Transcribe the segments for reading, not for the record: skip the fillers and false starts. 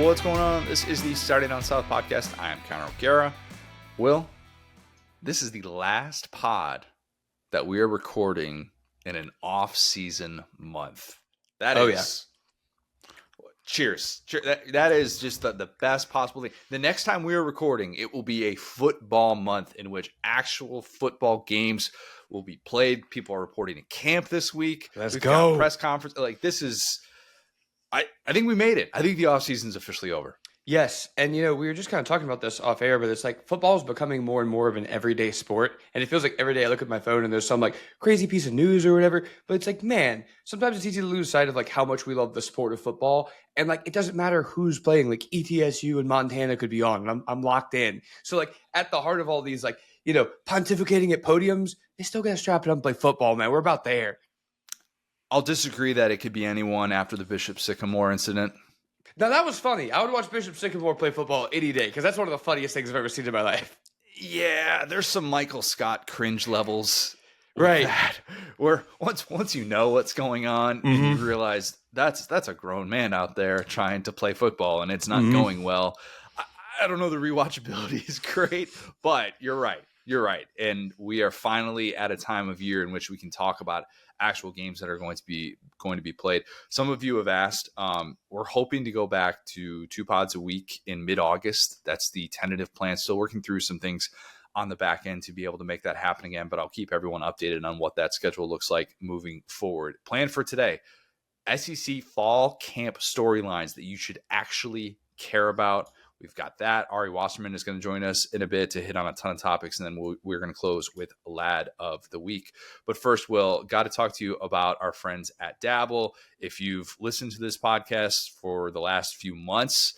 What's going on? This is the Saturday Down South podcast. I am Connor O'Gara. Will, this is the last pod that we are recording in an off-season month. Cheers. That is just the best possible thing. The next time we are recording, it will be a football month in which actual football games will be played. People are reporting to camp this week. We've got press conference. This is... I think we made it. I think the offseason is officially over. Yes, and we were just kind of talking about this off air, but it's like football is becoming more and more of an everyday sport, and it feels like every day I look at my phone and there's some like crazy piece of news or whatever, but it's like, man, sometimes it's easy to lose sight of like how much we love the sport of football, and like it doesn't matter who's playing, like ETSU and Montana could be on, and I'm locked in. So like at the heart of all these like, pontificating at podiums, they still got to strap it up and play football, man. We're about there. I'll disagree that it could be anyone after the Bishop Sycamore incident. Now, that was funny. I would watch Bishop Sycamore play football any day because that's one of the funniest things I've ever seen in my life. Yeah, there's some Michael Scott cringe levels. Right. Where once you know what's going on and you realize that's a grown man out there trying to play football and it's not going well. I don't know, the rewatchability is great, but you're right. You're right. And we are finally at a time of year in which we can talk about actual games that are going to be played. Some of you have asked, we're hoping to go back to 2 pods a week in mid-August. That's the tentative plan. Still working through some things on the back end to be able to make that happen again, but I'll keep everyone updated on what that schedule looks like moving forward. Plan for today, SEC fall camp storylines that you should actually care about. We've got that. Ari Wasserman is going to join us in a bit to hit on a ton of topics, and then we're going to close with Lad of the Week. But first, Will, got to talk to you about our friends at Dabble. If you've listened to this podcast for the last few months,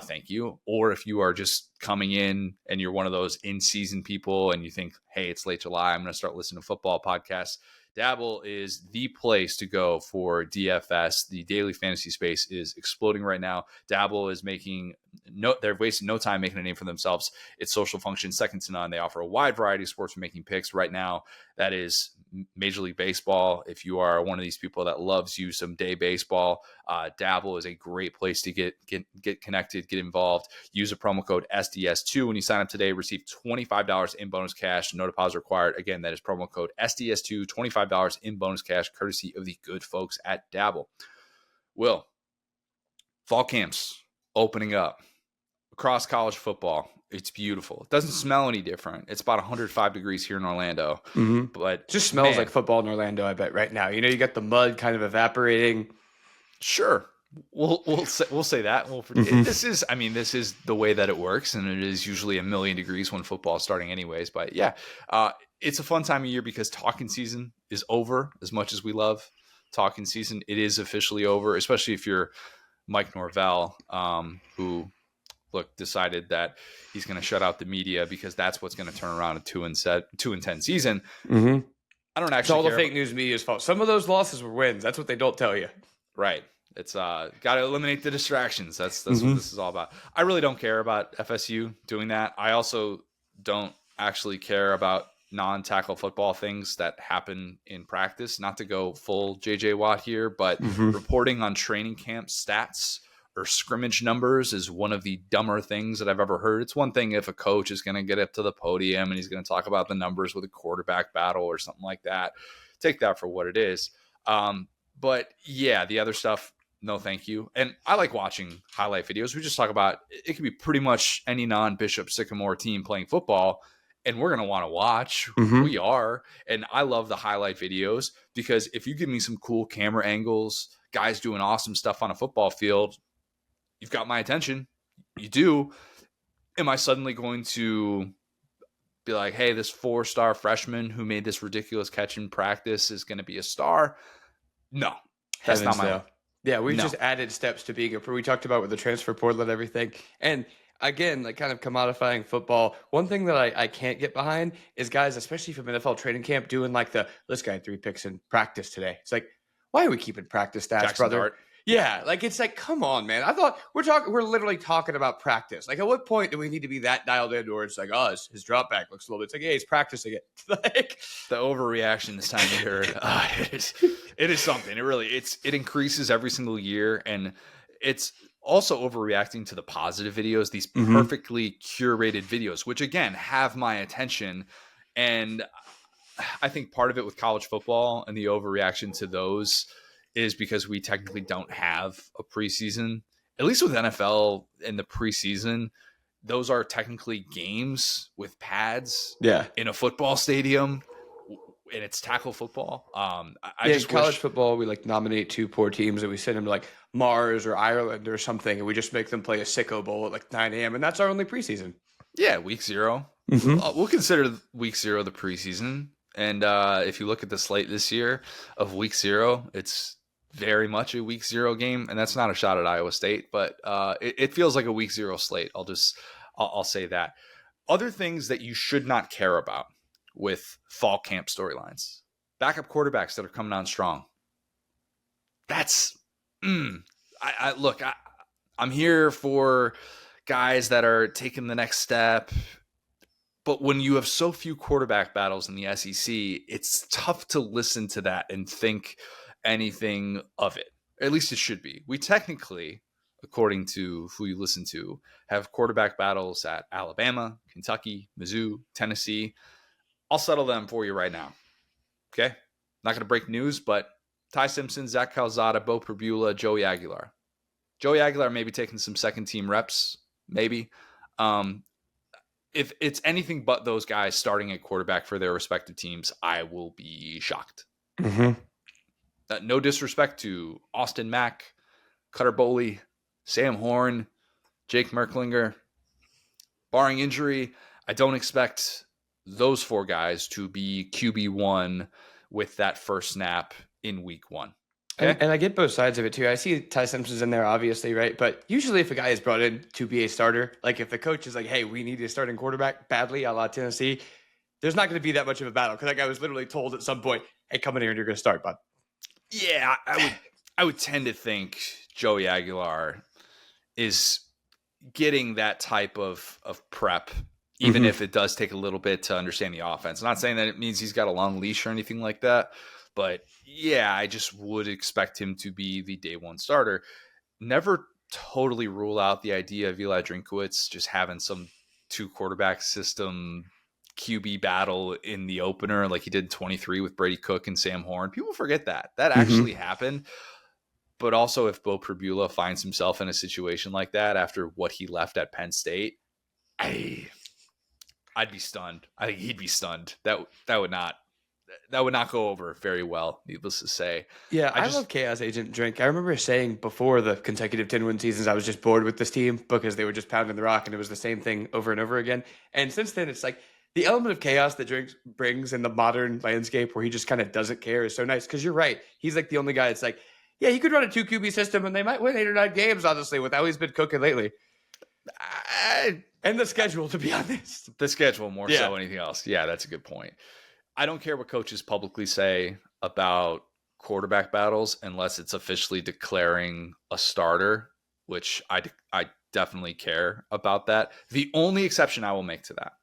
thank you. Or if you are just coming in and you're one of those in-season people and you think, hey, it's late July, I'm going to start listening to football podcasts, Dabble is the place to go for DFS. The daily fantasy space is exploding right now. Dabble is they're wasting no time making a name for themselves. Its social function, second to none. They offer a wide variety of sports for making picks right now. That is Major League Baseball. If you are one of these people that loves you some day baseball, Dabble is a great place to get connected, get involved. Use a promo code SDS2 when you sign up today. Receive $25 in bonus cash. No deposit required. Again, that is promo code SDS2, $25 in bonus cash, courtesy of the good folks at Dabble. Will, fall camps opening up across college football. It's beautiful. It doesn't smell any different. It's about 105 degrees here in Orlando, but just smells like football in Orlando, I bet, right now. You got the mud kind of evaporating. Sure. We'll say that. This is the way that it works, and it is usually a million degrees when football is starting anyways. But yeah, it's a fun time of year because talking season is over. As much as we love talking season, it is officially over, especially if you're Mike Norvell, who decided that he's going to shut out the media because that's what's going to turn around a 2-10 season. I don't actually. It's all the fake news media's fault. Some of those losses were wins. That's what they don't tell you. Right. It's got to eliminate the distractions. That's what this is all about. I really don't care about FSU doing that. I also don't actually care about non-tackle football things that happen in practice. Not to go full JJ Watt here, but reporting on training camp stats or scrimmage numbers is one of the dumber things that I've ever heard. It's one thing if a coach is going to get up to the podium and he's going to talk about the numbers with a quarterback battle or something like that. Take that for what it is. But yeah, the other stuff, no thank you. And I like watching highlight videos. We just talk about it could be pretty much any non-Bishop Sycamore team playing football, and we're going to want to watch. We are. And I love the highlight videos because if you give me some cool camera angles, guys doing awesome stuff on a football field, you've got my attention. You do. Am I suddenly going to be like, hey, this 4-star freshman who made this ridiculous catch in practice is going to be a star? No, that's not my. Yeah, we've just added steps to being we talked about with the transfer portal and everything. And again, like kind of commodifying football. One thing that I can't get behind is guys, especially from NFL training camp, doing like this guy had 3 picks in practice today. It's like, why are we keeping practice stats, Jackson brother? Dart. Yeah, like it's like, come on, man. I thought we're literally talking about practice. Like, at what point do we need to be that dialed in, or it's like, his drop back looks a little bit. It's like, hey, he's practicing it. Like the overreaction this time of year, it is something. It increases every single year, and it's also overreacting to the positive videos, these perfectly curated videos, which again have my attention. And I think part of it with college football and the overreaction to those is because we technically don't have a preseason. At least with NFL in the preseason, those are technically games with pads in a football stadium, and it's tackle football. I just college football, we like nominate 2 poor teams and we send them to like Mars or Ireland or something, and we just make them play a sicko bowl at like 9 a.m. and that's our only preseason. Yeah, week 0. We'll consider week 0 the preseason. And if you look at the slate this year of week 0, it's very much a week 0 game, and that's not a shot at Iowa State, but it feels like a week 0 slate. I'll say that. Other things that you should not care about with fall camp storylines: backup quarterbacks that are coming on strong. That's I'm here for guys that are taking the next step. But when you have so few quarterback battles in the SEC, it's tough to listen to that and think anything of it. At least it should be. We technically, according to who you listen to, have quarterback battles at Alabama, Kentucky, Mizzou, Tennessee. I'll settle them for you right now. Okay? Not going to break news, but Ty Simpson, Zach Calzada, Bo Perbula, Joey Aguilar. Joey Aguilar may be taking some second-team reps, maybe. If it's anything but those guys starting at quarterback for their respective teams, I will be shocked. No disrespect to Austin Mack, Cutter Boley, Sam Horn, Jake Merklinger. Barring injury, I don't expect those 4 guys to be QB1 with that first snap in week 1. Okay? And I get both sides of it too. I see Ty Simpson's in there, obviously, right? But usually if a guy is brought in to be a starter, like if the coach is like, hey, we need a starting quarterback badly, a la Tennessee, there's not going to be that much of a battle. Because that guy was literally told at some point, hey, come in here and you're going to start, bud. Yeah, I would tend to think Joey Aguilar is getting that type of prep, even if it does take a little bit to understand the offense. I'm not saying that it means he's got a long leash or anything like that. But yeah, I just would expect him to be the day 1 starter. Never totally rule out the idea of Eli Drinkwitz just having some 2 quarterback system QB battle in the opener, like he did 23 with Brady Cook and Sam Horn. People forget that actually happened. But also, if Bo Perbula finds himself in a situation like that after what he left at Penn State, I'd be stunned. I think he'd be stunned. That would not go over very well, needless to say. Yeah, I love Chaos Agent Drink. I remember saying before the consecutive 10-win seasons, I was just bored with this team because they were just pounding the rock and it was the same thing over and over again. And since then, it's like the element of chaos that Drink brings in the modern landscape where he just kind of doesn't care is so nice. Because you're right. He's like the only guy that's like, yeah, he could run a 2 QB system and they might win 8 or 9 games, honestly, with how he's been cooking lately. And the schedule, to be honest. The schedule more so anything else. Yeah, that's a good point. I don't care what coaches publicly say about quarterback battles unless it's officially declaring a starter, which I definitely care about that. The only exception I will make to that,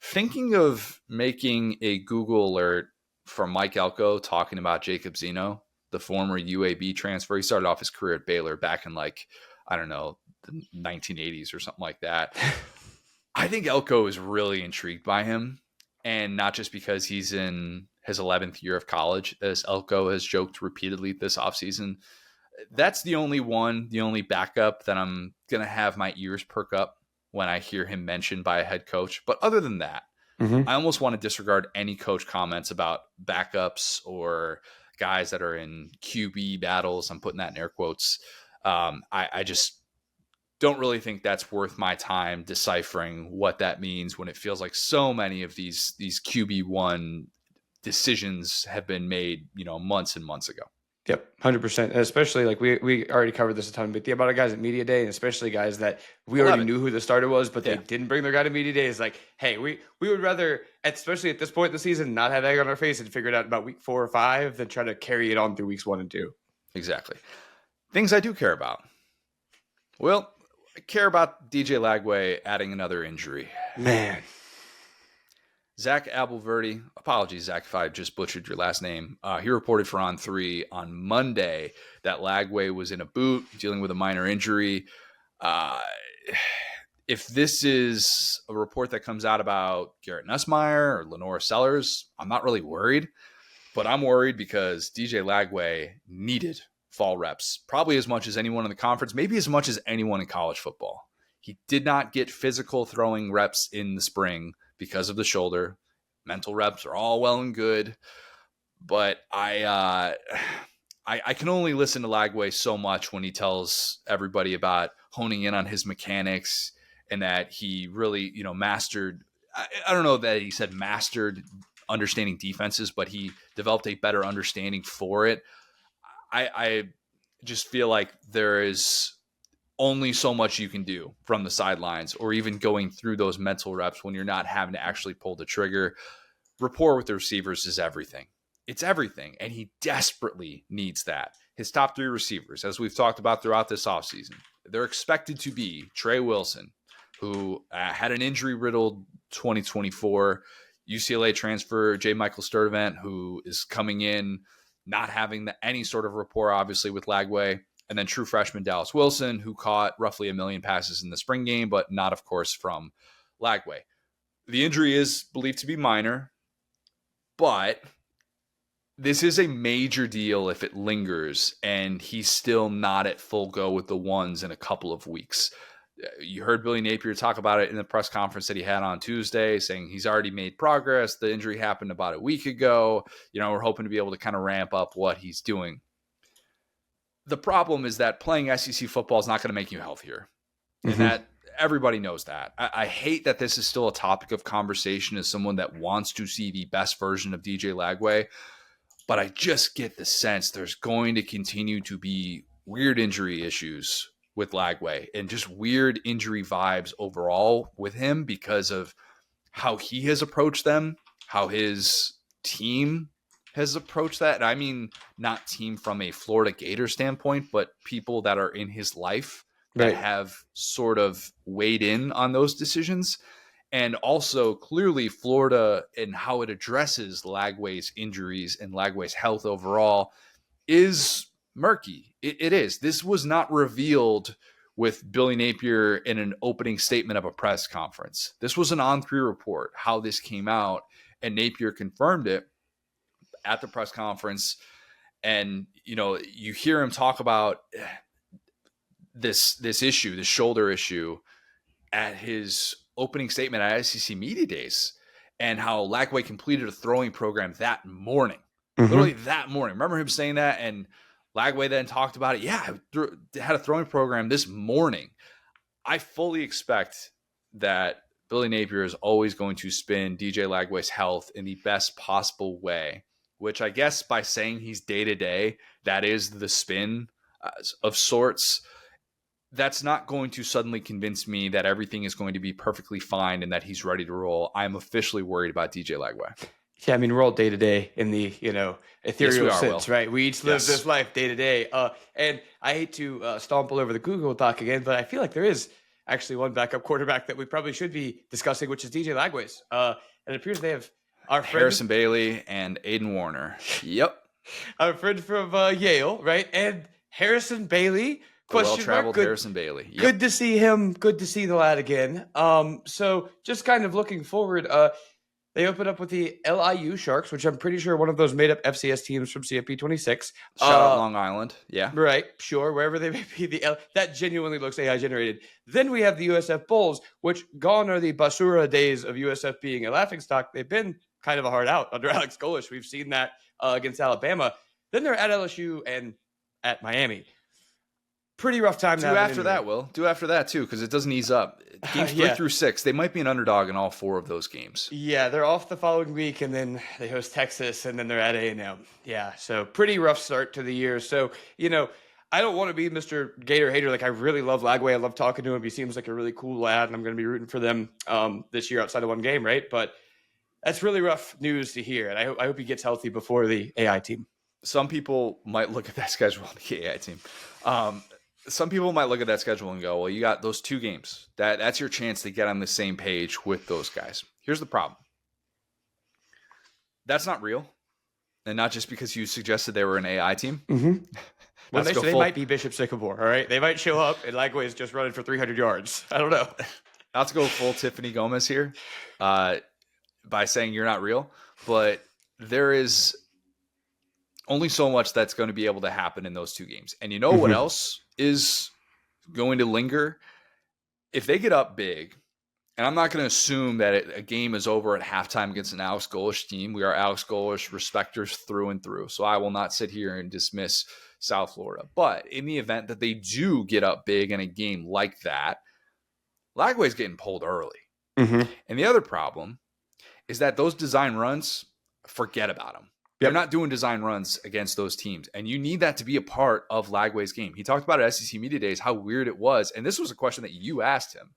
thinking of making a Google alert from Mike Elko talking about Jacob Zeno, the former UAB transfer. He started off his career at Baylor back in the 1980s or something like that. I think Elko is really intrigued by him. And not just because he's in his 11th year of college, as Elko has joked repeatedly this offseason. That's the only backup that I'm going to have my ears perk up when I hear him mentioned by a head coach. But other than that, I almost want to disregard any coach comments about backups or guys that are in QB battles. I'm putting that in air quotes. I just don't really think that's worth my time deciphering what that means when it feels like so many of these QB1 decisions have been made, months and months ago. Yep, 100%. Especially like we already covered this a ton, but the amount of guys at media day, and especially guys that we already knew who the starter was, but they didn't bring their guy to media day, is like, hey, we would rather, especially at this point in the season, not have egg on our face and figure it out about week 4 or 5 than try to carry it on through weeks 1 and 2. Exactly. Things I do care about. Well, I care about DJ Lagway adding another injury. Man. Zach Abelverdi, apologies, Zach, if I just butchered your last name. He reported for On 3 on Monday that Lagway was in a boot dealing with a minor injury. If this is a report that comes out about Garrett Nussmeier or Lenora Sellers, I'm not really worried. But I'm worried because DJ Lagway needed fall reps, probably as much as anyone in the conference, maybe as much as anyone in college football. He did not get physical throwing reps in the spring because of the shoulder. Mental reps are all well and good, but I can only listen to Lagway so much when he tells everybody about honing in on his mechanics and that he really, mastered. I don't know that he said mastered understanding defenses, but he developed a better understanding for it. I just feel like there is only so much you can do from the sidelines or even going through those mental reps when you're not having to actually pull the trigger. Rapport with the receivers is everything. It's everything. And he desperately needs that. His top 3 receivers, as we've talked about throughout this offseason, they're expected to be Trey Wilson, who had an injury-riddled 2024, UCLA transfer J. Michael Sturdivant, who is coming in not having any sort of rapport, obviously, with Lagway. And then true freshman Dallas Wilson, who caught roughly 1 million passes in the spring game, but not, of course, from Lagway. The injury is believed to be minor, but this is a major deal if it lingers and he's still not at full go with the ones in a couple of weeks. You heard Billy Napier talk about it in the press conference that he had on Tuesday, saying he's already made progress. The injury happened about a week ago. We're hoping to be able to kind of ramp up what he's doing. The problem is that playing SEC football is not going to make you healthier. And that everybody knows that. I hate that this is still a topic of conversation as someone that wants to see the best version of DJ Lagway. But I just get the sense there's going to continue to be weird injury issues with Lagway and just weird injury vibes overall with him because of how he has approached them, how his team has approached that. And I mean, not team from a Florida Gator standpoint, but people that are in his life that have sort of weighed in on those decisions. And also clearly Florida and how it addresses Lagway's injuries and Lagway's health overall is murky. It is. This was not revealed with Billy Napier in an opening statement of a press conference. This was an On-3 report, how this came out, and Napier confirmed it at the press conference. And, you hear him talk about this issue, this shoulder issue at his opening statement at SEC Media Days and how Lagway completed a throwing program that morning, literally that morning. Remember him saying that? And Lagway then talked about it. Yeah, I had a throwing program this morning. I fully expect that Billy Napier is always going to spin DJ Lagway's health in the best possible way, which I guess by saying he's day-to-day, that is the spin of sorts. That's not going to suddenly convince me that everything is going to be perfectly fine and that he's ready to roll. I'm officially worried about DJ Lagway. Yeah, I mean, we're all day to day in the, ethereal sense, right? We each live this life day to day. And I hate to stomp all over the Google Doc again, but I feel like there is actually one backup quarterback that we probably should be discussing, which is DJ Lagway's. And it appears they have our friend Harrison Bailey and Aiden Warner. Yep. Our friend from Yale, right? And Harrison Bailey. Well-traveled Harrison Bailey. Yep. Good to see him. Good to see the lad again. So just kind of looking forward, they open up with the LIU Sharks, which I'm pretty sure one of those made-up FCS teams from CFP 26. Shout out Long Island. Yeah. Right. Sure. Wherever they may be. That genuinely looks AI generated. Then we have the USF Bulls, which gone are the Basura days of USF being a laughingstock. They've been kind of a hard out under Alex Golish. We've seen that against Alabama. Then they're at LSU and at Miami. Pretty rough time. Do after that, Will. Do after that, too, because it doesn't ease up. Games 3 through 6, they might be an underdog in all 4 of those games. Yeah, they're off the following week, and then they host Texas, and then they're at A&M. Yeah, so pretty rough start to the year. So, I don't want to be Mr. Gator hater. Like, I really love Lagway. I love talking to him. He seems like a really cool lad, and I'm going to be rooting for them this year outside of one game, right? But that's really rough news to hear, and I hope he gets healthy before the AI team. Some people might look at that schedule on the AI team. Some people might look at that schedule and go, well, you got those 2 games. That's your chance to get on the same page with those guys. Here's the problem. That's not real. And not just because you suggested they were an AI team. Mm-hmm. Well, they might be Bishop Sycamore, all right? They might show up and Lagway is just running for 300 yards. I don't know. Not to go full Tiffany Gomez here by saying you're not real, but there is only so much that's going to be able to happen in those 2 games. And you know what else is going to linger? If they get up big, and I'm not going to assume that a game is over at halftime against an Alex Golesh team. We are Alex Golesh respecters through and through. So I will not sit here and dismiss South Florida. But in the event that they do get up big in a game like that, Lagway's getting pulled early. And the other problem is that those design runs, forget about them. They're not doing design runs against those teams. And you need that to be a part of Lagway's game. He talked about at SEC Media Days how weird it was. And this was a question that you asked him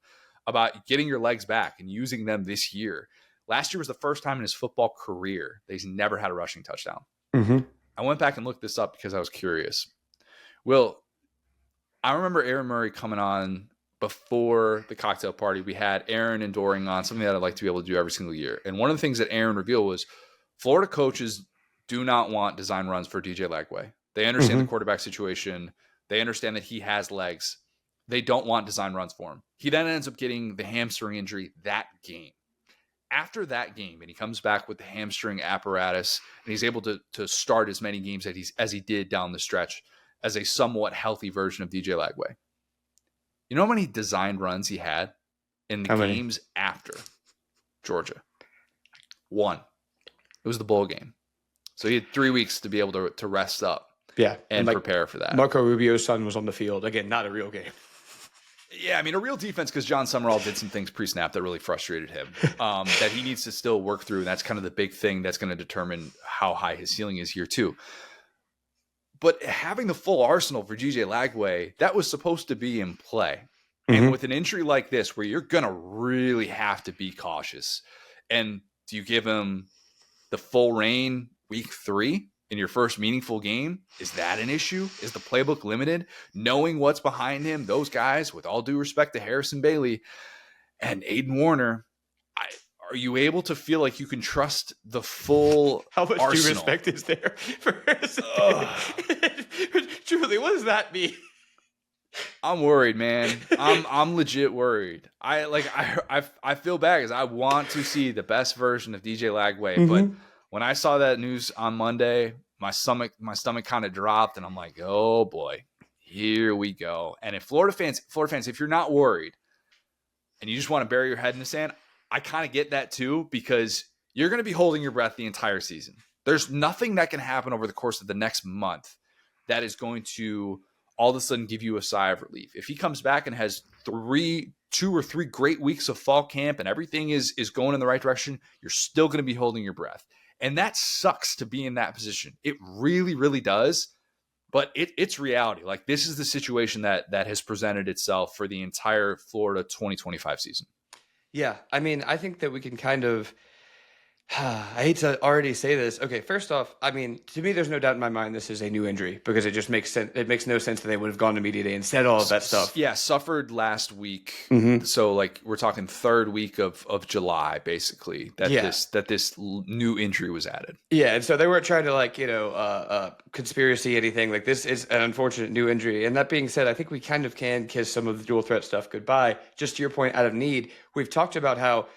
about getting your legs back and using them this year. Last year was the first time in his football career that he's never had a rushing touchdown. I went back and looked this up because I was curious. Will, I remember Aaron Murray coming on before the cocktail party. We had Aaron and Doring on, something that I'd like to be able to do every single year. And one of the things that Aaron revealed was Florida coaches do not want design runs for DJ Lagway. They understand the quarterback situation. They understand that he has legs. They don't want design runs for him. He then ends up getting the hamstring injury that game. After that game, and he comes back with the hamstring apparatus, and he's able to start as many games as he did down the stretch as a somewhat healthy version of DJ Lagway. You know how many design runs he had in the games after Georgia? 1. It was the bowl game. So he had 3 weeks to be able to rest up and prepare for that. Marco Rubio's son was on the field. Again, not a real game. Yeah, I mean, a real defense because John Summerall did some things pre-snap that really frustrated him that he needs to still work through. And that's kind of the big thing that's going to determine how high his ceiling is here too. But having the full arsenal for DJ Lagway, that was supposed to be in play. And with an injury like this, where you're going to really have to be cautious, and do you give him the full reign week 3 in your first meaningful game? Is that an issue? Is the playbook limited? Knowing what's behind him, those guys, with all due respect to Harrison Bailey and Aiden Warner, are you able to feel like you can trust the full How much arsenal? due respect is there for Harrison Bailey? Truly, what does that mean? I'm worried, man. I'm legit worried. I feel bad because I want to see the best version of DJ Lagway, but when I saw that news on Monday, my stomach kind of dropped, and I'm like, oh boy, here we go. And if Florida fans, if you're not worried and you just want to bury your head in the sand, I kind of get that too, because you're going to be holding your breath the entire season. There's nothing that can happen over the course of the next month that is going to all of a sudden give you a sigh of relief. If he comes back and has 2 or 3 great weeks of fall camp and everything is going in the right direction, you're still going to be holding your breath. And that sucks to be in that position. It really, really does. But it's reality. Like, this is the situation that has presented itself for the entire Florida 2025 season. Yeah. I mean, I think that we can kind of, I hate to already say this. Okay, first off, I mean, to me, there's no doubt in my mind this is a new injury, because it just makes sense. It makes no sense that they would have gone to media day and said all of that stuff. Yeah, suffered last week. So, like, we're talking 3rd week of July, basically, that this new injury was added. Yeah, and so they weren't trying to, conspiracy anything. Like, this is an unfortunate new injury. And that being said, I think we kind of can kiss some of the dual threat stuff goodbye. Just to your point, out of need, we've talked about how,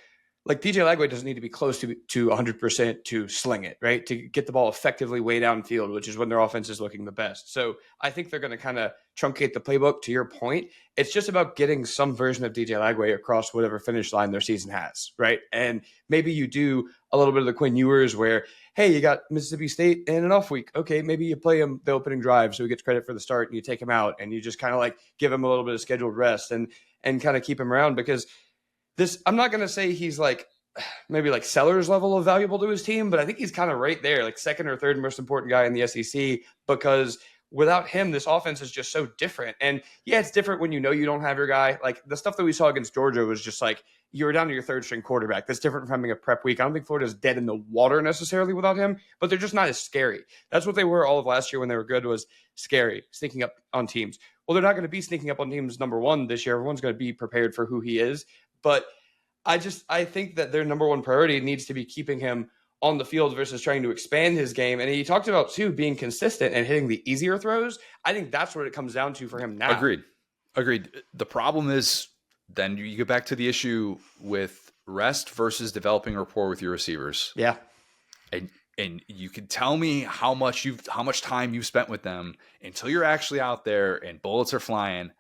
like, DJ Lagway doesn't need to be close to 100% to sling it, right? To get the ball effectively way downfield, which is when their offense is looking the best. So I think they're going to kind of truncate the playbook. To your point, it's just about getting some version of DJ Lagway across whatever finish line their season has, right? And maybe you do a little bit of the Quinn Ewers where, hey, you got Mississippi State in an off week. Okay, maybe you play him the opening drive so he gets credit for the start, and you take him out and you just kind of like give him a little bit of scheduled rest and kind of keep him around, because this, I'm not going to say he's like maybe like Sellers level of valuable to his team, but I think he's kind of right there, like 2nd or 3rd most important guy in the SEC, because without him, this offense is just so different. And yeah, it's different when you know you don't have your guy. Like, the stuff that we saw against Georgia was just like, you were down to your 3rd string quarterback. That's different from having a prep week. I don't think Florida's dead in the water necessarily without him, but they're just not as scary. That's what they were all of last year when they were good, was scary, sneaking up on teams. Well, they're not going to be sneaking up on teams number 1 this year. Everyone's going to be prepared for who he is. But I think that their number 1 priority needs to be keeping him on the field versus trying to expand his game. And he talked about, too, being consistent and hitting the easier throws. I think that's what it comes down to for him now. Agreed. The problem is then you get back to the issue with rest versus developing rapport with your receivers. Yeah. And you can tell me how much time you've spent with them until you're actually out there and bullets are flying.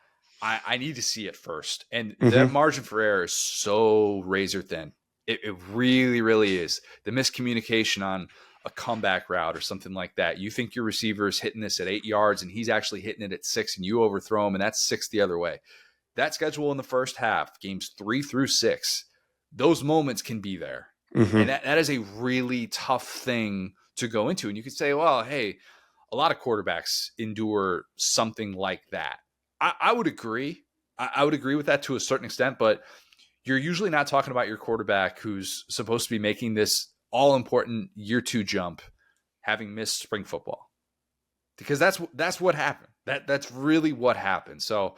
I need to see it first. And that margin for error is so razor thin. It really, really is. The miscommunication on a comeback route or something like that. You think your receiver is hitting this at 8 yards and he's actually hitting it at 6 and you overthrow him and that's 6 the other way. That schedule in the first half, games 3 through 6, those moments can be there. And that is a really tough thing to go into. And you could say, well, hey, a lot of quarterbacks endure something like that. I would agree. I would agree with that to a certain extent, but you're usually not talking about your quarterback who's supposed to be making this all-important year 2 jump, having missed spring football. Because that's what happened. That's really what happened. So,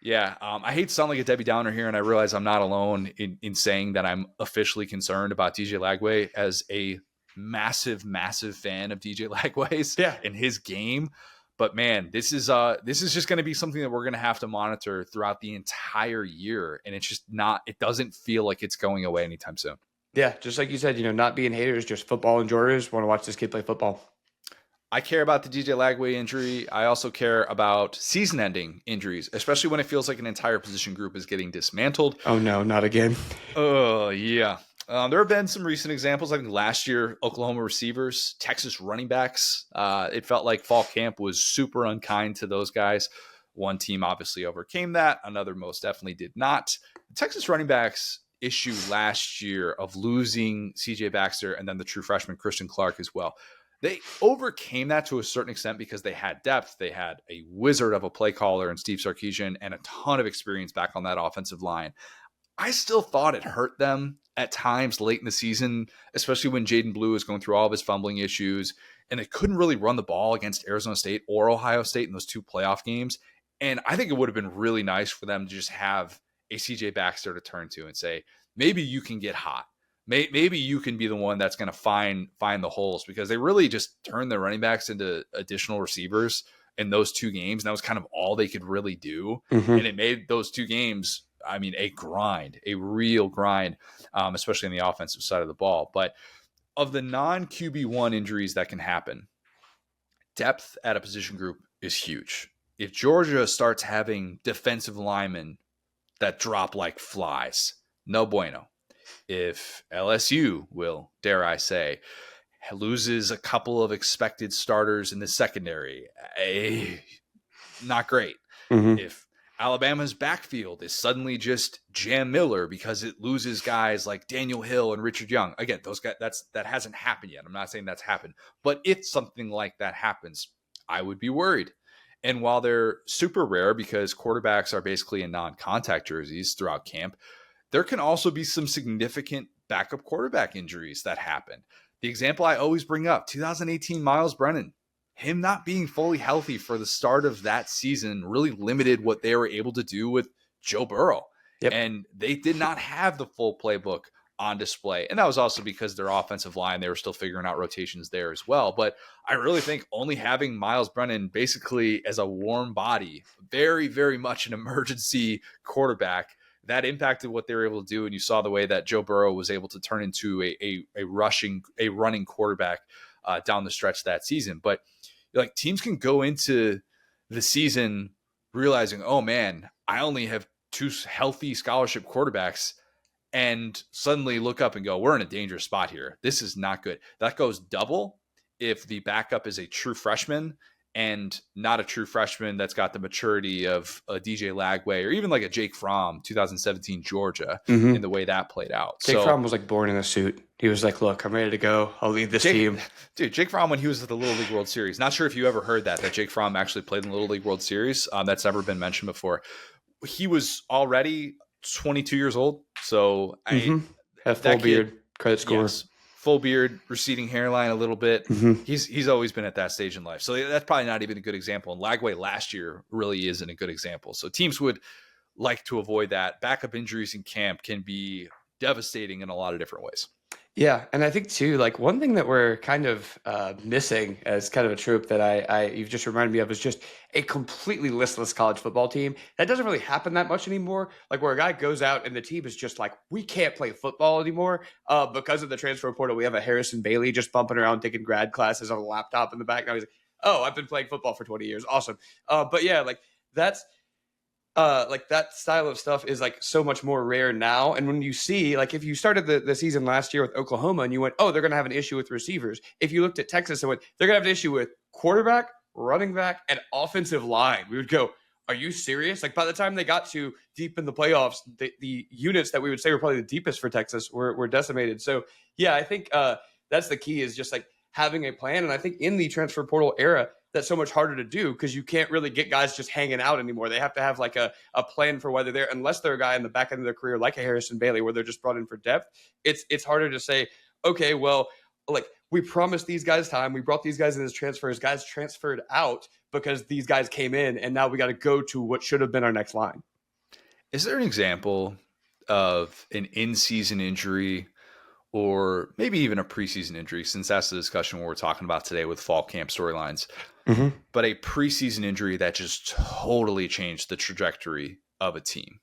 yeah, I hate to sound like a Debbie Downer here, and I realize I'm not alone in saying that I'm officially concerned about DJ Lagway as a massive, massive fan of DJ Lagway's and his game. But man, this is just going to be something that we're going to have to monitor throughout the entire year, and it's just not. It doesn't feel like it's going away anytime soon. Yeah, just like you said, not being haters, just football enjoyers want to watch this kid play football. I care about the DJ Lagway injury. I also care about season-ending injuries, especially when it feels like an entire position group is getting dismantled. Oh, no, not again. Oh, yeah. There have been some recent examples. I think last year, Oklahoma receivers, Texas running backs. It felt like fall camp was super unkind to those guys. One team obviously overcame that. Another most definitely did not. The Texas running backs issue last year of losing C.J. Baxter and then the true freshman Christian Clark as well. They overcame that to a certain extent because they had depth. They had a wizard of a play caller in Steve Sarkisian and a ton of experience back on that offensive line. I still thought it hurt them at times late in the season, especially when Jaden Blue was going through all of his fumbling issues, and they couldn't really run the ball against Arizona State or Ohio State in those 2 playoff games. And I think it would have been really nice for them to just have a CJ Baxter to turn to and say, maybe you can get hot. Maybe you can be the one that's going to find the holes, because they really just turned their running backs into additional receivers in those 2 games. And that was kind of all they could really do. And it made those 2 games, I mean, a real grind, especially on the offensive side of the ball. But of the non-QB1 injuries that can happen, depth at a position group is huge. If Georgia starts having defensive linemen that drop like flies, no bueno. If LSU will, dare I say, loses a couple of expected starters in the secondary, not great. If Alabama's backfield is suddenly just Jam Miller because it loses guys like Daniel Hill and Richard Young. Again, those guys, that hasn't happened yet. I'm not saying that's happened. But if something like that happens, I would be worried. And while they're super rare because quarterbacks are basically in non-contact jerseys throughout camp, there can also be some significant backup quarterback injuries that happen. The example I always bring up, 2018 Miles Brennan, him not being fully healthy for the start of that season really limited what they were able to do with Joe Burrow. And they did not have the full playbook on display. And that was also because their offensive line, they were still figuring out rotations there as well. But I really think only having Miles Brennan basically as a warm body, very, very much an emergency quarterback, that impacted what they were able to do. And you saw the way that Joe Burrow was able to turn into a running quarterback down the stretch that season. But like, teams can go into the season realizing, oh man, I only have 2 healthy scholarship quarterbacks, and suddenly look up and go, we're in a dangerous spot here. This is not good. That goes double if the backup is a true freshman and not a true freshman that's got the maturity of a DJ Lagway or even like a Jake Fromm, 2017 Georgia, in the way that played out. Jake Fromm was like born in a suit. He was like, look, I'm ready to go. I'll lead this team. Dude, Jake Fromm, when he was at the Little League World Series, not sure if you ever heard that Jake Fromm actually played in the Little League World Series. That's never been mentioned before. He was already 22 years old. So have full beard, credit score. Yes. Full beard, receding hairline a little bit. He's always been at that stage in life. So that's probably not even a good example. And Lagway last year really isn't a good example. So teams would like to avoid that. Backup injuries in camp can be devastating in a lot of different ways. Yeah, and I think too, like one thing that we're kind of missing as kind of a trope that you've just reminded me of is just a completely listless college football team. That doesn't really happen that much anymore. Like where a guy goes out and the team is just like, we can't play football anymore because of the transfer portal. We have a Harrison Bailey just bumping around taking grad classes on a laptop in the back. Now he's like, oh, I've been playing football for 20 years. Awesome. But yeah, that's like that style of stuff is like so much more rare now. And when you see, like, if you started the season last year with Oklahoma and you went, oh, they're going to have an issue with receivers. If you looked at Texas and went, they're going to have an issue with quarterback, running back, and offensive line, we would go, are you serious? Like by the time they got to deep in the playoffs, the units that we would say were probably the deepest for Texas were decimated. So yeah, I think that's the key, is just like having a plan. And I think in the transfer portal era, that's so much harder to do because you can't really get guys just hanging out anymore. They have to have like a plan for whether they're, unless they're a guy in the back end of their career like a Harrison Bailey where they're just brought in for depth. It's harder to say, okay, well, like we promised these guys time. We brought these guys in as transfers. Guys transferred out because these guys came in, and now we got to go to what should have been our next line. Is there an example of an in-season injury or maybe even a preseason injury, since that's the discussion we're talking about today with fall camp storylines, but a preseason injury that just totally changed the trajectory of a team?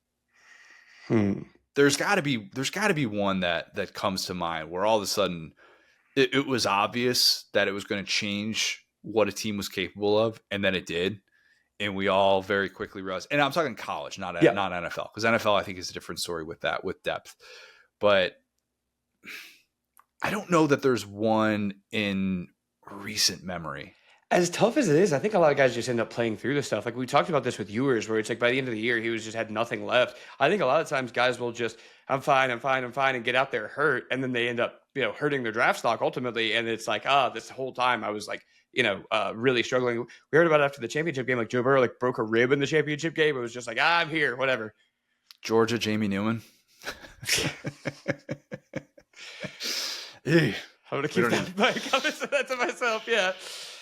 There's got to be one that comes to mind where all of a sudden it was obvious that it was going to change what a team was capable of, and then it did. And we all very quickly realized, and I'm talking college, not NFL, because NFL I think is a different story with that, with depth. But I don't know that there's one in recent memory. As tough as it is, I think a lot of guys just end up playing through this stuff. Like we talked about this with Ewers, where it's like by the end of the year, he was just had nothing left. I think a lot of times guys will just, I'm fine, and get out there hurt. And then they end up, hurting their draft stock ultimately. And it's like, this whole time I was like, really struggling. We heard about it after the championship game, like Joe Burrow like broke a rib in the championship game. It was just like, I'm here, whatever. Georgia, Jamie Newman. I'm gonna keep that to myself. Yeah,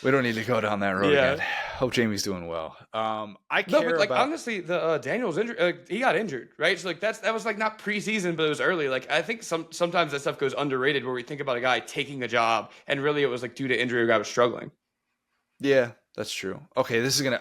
we don't need to go down that road again. Hope Jamie's doing well. Honestly, the Daniel's injured. He got injured, right? So like that was like not preseason, but it was early. Like I think sometimes that stuff goes underrated, where we think about a guy taking a job, and really it was like due to injury, a guy was struggling. Yeah, that's true. Okay, this is gonna.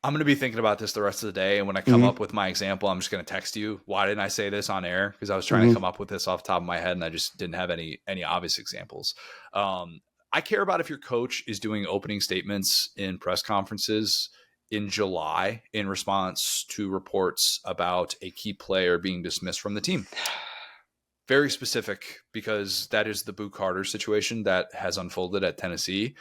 I'm going to be thinking about this the rest of the day. And when I come up with my example, I'm just going to text you. Why didn't I say this on air? Because I was trying to come up with this off the top of my head, and I just didn't have any obvious examples. I care about if your coach is doing opening statements in press conferences in July in response to reports about a key player being dismissed from the team. Very specific, because that is the Boo Carter situation that has unfolded at Tennessee.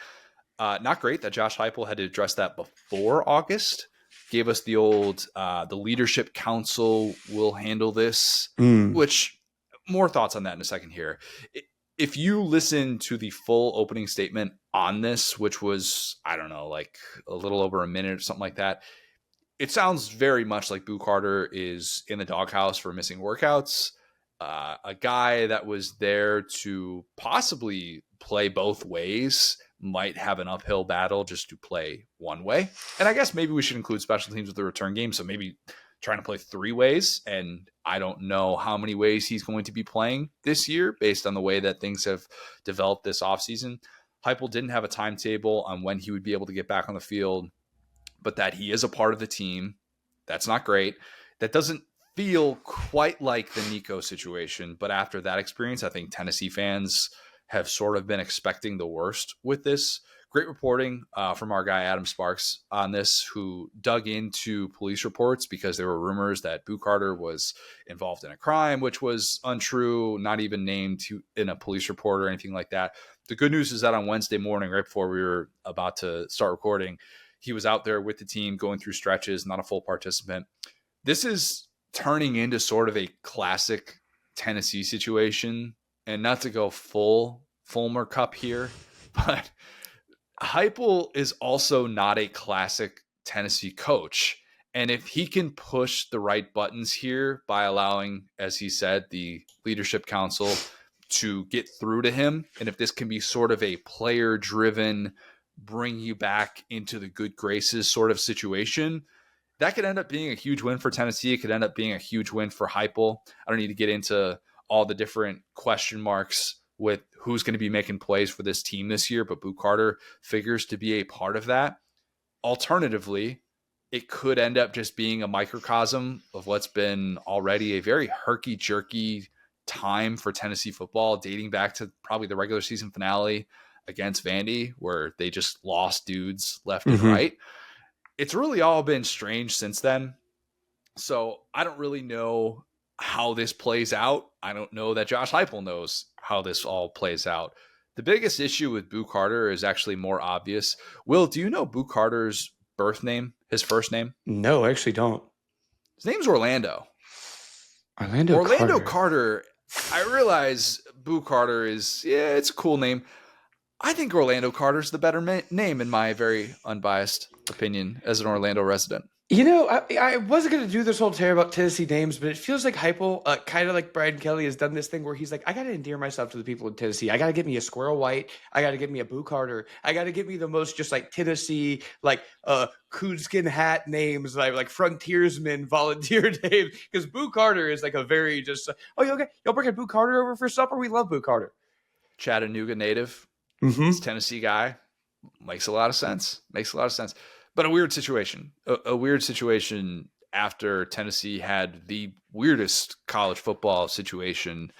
Not great that Josh Heupel had to address that before August. Gave us the old, the leadership council will handle this, which more thoughts on that in a second here. If you listen to the full opening statement on this, which was, I don't know, like a little over a minute or something like that, it sounds very much like Boo Carter is in the doghouse for missing workouts. A guy that was there to possibly play both ways might have an uphill battle just to play one way. And I guess maybe we should include special teams with the return game. So maybe trying to play three ways. And I don't know how many ways he's going to be playing this year based on the way that things have developed this offseason. Heupel didn't have a timetable on when he would be able to get back on the field, but that he is a part of the team. That's not great. That doesn't feel quite like the Nico situation. But after that experience, I think Tennessee fans have sort of been expecting the worst with this. Great reporting from our guy Adam Sparks on this, who dug into police reports because there were rumors that Boo Carter was involved in a crime, which was untrue, not even named in a police report or anything like that. The good news is that on Wednesday morning, right before we were about to start recording, he was out there with the team going through stretches, not a full participant. This is turning into sort of a classic Tennessee situation. And not to go full Fulmer Cup here, but Heupel is also not a classic Tennessee coach. And if he can push the right buttons here by allowing, as he said, the leadership council to get through to him, and if this can be sort of a player-driven, bring you back into the good graces sort of situation, that could end up being a huge win for Tennessee. It could end up being a huge win for Heupel. I don't need to get into all the different question marks with who's going to be making plays for this team this year, but Boo Carter figures to be a part of that. Alternatively, it could end up just being a microcosm of what's been already a very herky-jerky time for Tennessee football, dating back to probably the regular season finale against Vandy, where they just lost dudes left and right. It's really all been strange since then. So I don't really know how this plays out. I don't know that Josh Heupel knows how this all plays out. The biggest issue with Boo Carter is actually more obvious. Will, do you know Boo Carter's birth name, his first name? No, I actually don't. His name's Orlando. Orlando Carter. I realize Boo Carter is, it's a cool name. I think Orlando Carter's the better name in my very unbiased opinion as an Orlando resident. You know, I wasn't going to do this whole tear about Tennessee names, but it feels like Heupel, kind of like Brian Kelly, has done this thing where he's like, I got to endear myself to the people in Tennessee. I got to get me a Squirrel White. I got to get me a Boo Carter. I got to get me the most just like Tennessee, like coonskin hat names, like frontiersman volunteer names. Because Boo Carter is like a very just, oh, you okay? Y'all bringing Boo Carter over for supper? We love Boo Carter. Chattanooga native. He's a Tennessee guy. Makes a lot of sense. But a weird situation. A weird situation after Tennessee had the weirdest college football situation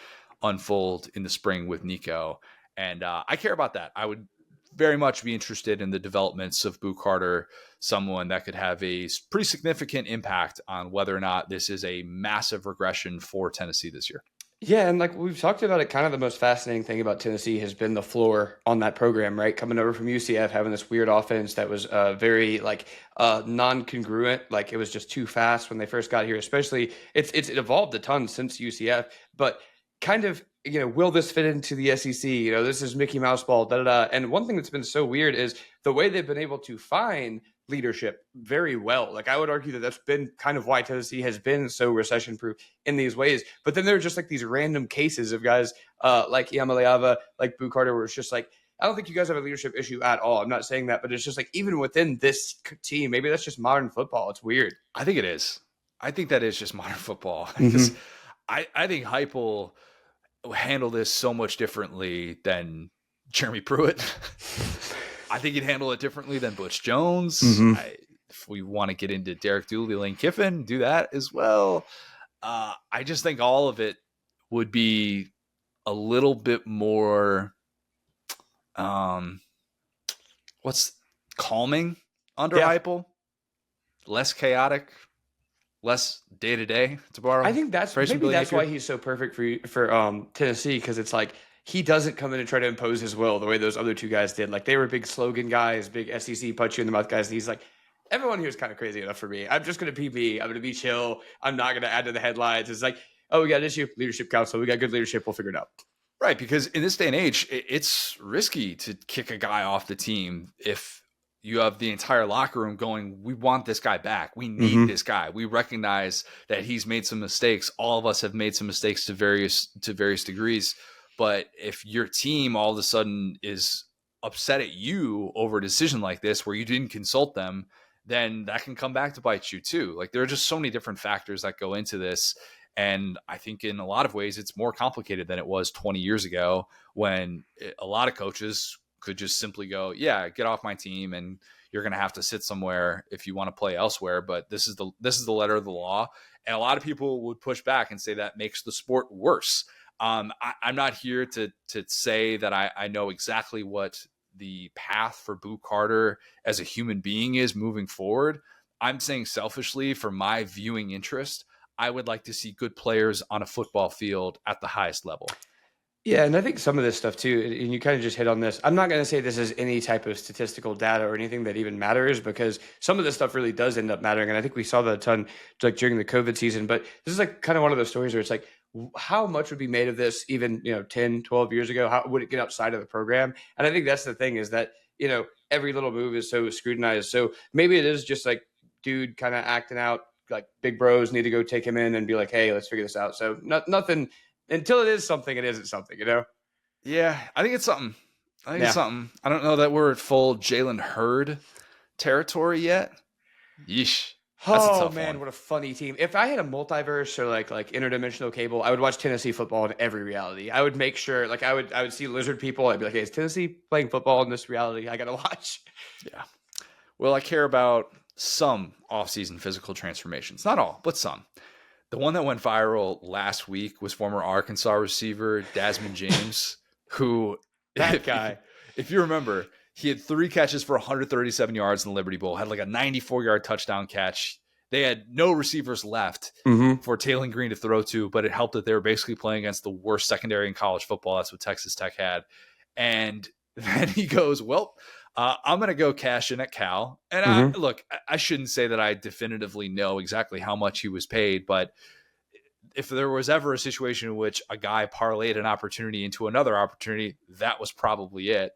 unfold in the spring with Nico. And I care about that. I would very much be interested in the developments of Boo Carter, someone that could have a pretty significant impact on whether or not this is a massive regression for Tennessee this year. Yeah, and like we've talked about it, kind of the most fascinating thing about Tennessee has been the floor on that program, right? Coming over from UCF, having this weird offense that was very like non-congruent, like it was just too fast when they first got here. Especially, it evolved a ton since UCF, but kind of, you know, will this fit into the SEC? You know, this is Mickey Mouse ball, da da da. And one thing that's been so weird is the way they've been able to find leadership very well. Like I would argue that that's been kind of why Tennessee has been so recession proof in these ways. But then there are just like these random cases of guys like Iamaleava, like Boo Carter, where it's just like, I don't think you guys have a leadership issue at all. I'm not saying that, but it's just like even within this team, maybe that's just modern football. It's weird. I think it is. I think that is just modern football. Because I think Heupel handled this so much differently than Jeremy Pruitt. I think he'd handle it differently than Butch Jones. If we want to get into Derek Dooley, Lane Kiffin, do that as well. I just think all of it would be a little bit more, calming under Heupel, less chaotic, less day to day. To borrow, I think that's why he's so perfect for Tennessee, because it's like, he doesn't come in and try to impose his will the way those other two guys did. Like they were big slogan guys, big SEC punch you in the mouth guys. And he's like, everyone here is kind of crazy enough for me. I'm just going to be me. I'm going to be chill. I'm not going to add to the headlines. It's like, oh, we got an issue. Leadership council. We got good leadership. We'll figure it out. Right. Because in this day and age, it's risky to kick a guy off the team if you have the entire locker room going, we want this guy back. We need this guy. We recognize that he's made some mistakes. All of us have made some mistakes to various degrees. But if your team all of a sudden is upset at you over a decision like this where you didn't consult them, then that can come back to bite you too. Like there are just so many different factors that go into this. And I think in a lot of ways, it's more complicated than it was 20 years ago when a lot of coaches could just simply go, yeah, get off my team and you're going to have to sit somewhere if you want to play elsewhere. But this is the letter of the law. And a lot of people would push back and say that makes the sport worse. I'm not here to say that I know exactly what the path for Boo Carter as a human being is moving forward. I'm saying selfishly, for my viewing interest, I would like to see good players on a football field at the highest level. Yeah, and I think some of this stuff too, and you kind of just hit on this. I'm not going to say this is any type of statistical data or anything that even matters, because some of this stuff really does end up mattering. And I think we saw that a ton like during the COVID season. But this is like kind of one of those stories where it's like, how much would be made of this even, 10, 12 years ago? How would it get outside of the program? And I think that's the thing, is that, every little move is so scrutinized. So maybe it is just like dude kind of acting out, like big bros need to go take him in and be like, hey, let's figure this out. So nothing until it is something, it isn't something, Yeah, I think it's something. It's something. I don't know that we're at full Jalen Hurd territory yet. Yeesh. That's a Oh tough man, one. what a funny team! If I had a multiverse or like interdimensional cable, I would watch Tennessee football in every reality. I would make sure, like, I would see lizard people. I'd be like, hey, is Tennessee playing football in this reality? I gotta watch. Yeah. Well, I care about some offseason physical transformations. Not all, but some. The one that went viral last week was former Arkansas receiver Desmond James, who, That if, guy. if you remember, he had 3 catches for 137 yards in the Liberty Bowl, had like a 94-yard touchdown catch. They had no receivers left for Taylor Green to throw to, but it helped that they were basically playing against the worst secondary in college football. That's what Texas Tech had. And then he goes, well, I'm going to go cash in at Cal. And I shouldn't say that I definitively know exactly how much he was paid, but if there was ever a situation in which a guy parlayed an opportunity into another opportunity, that was probably it.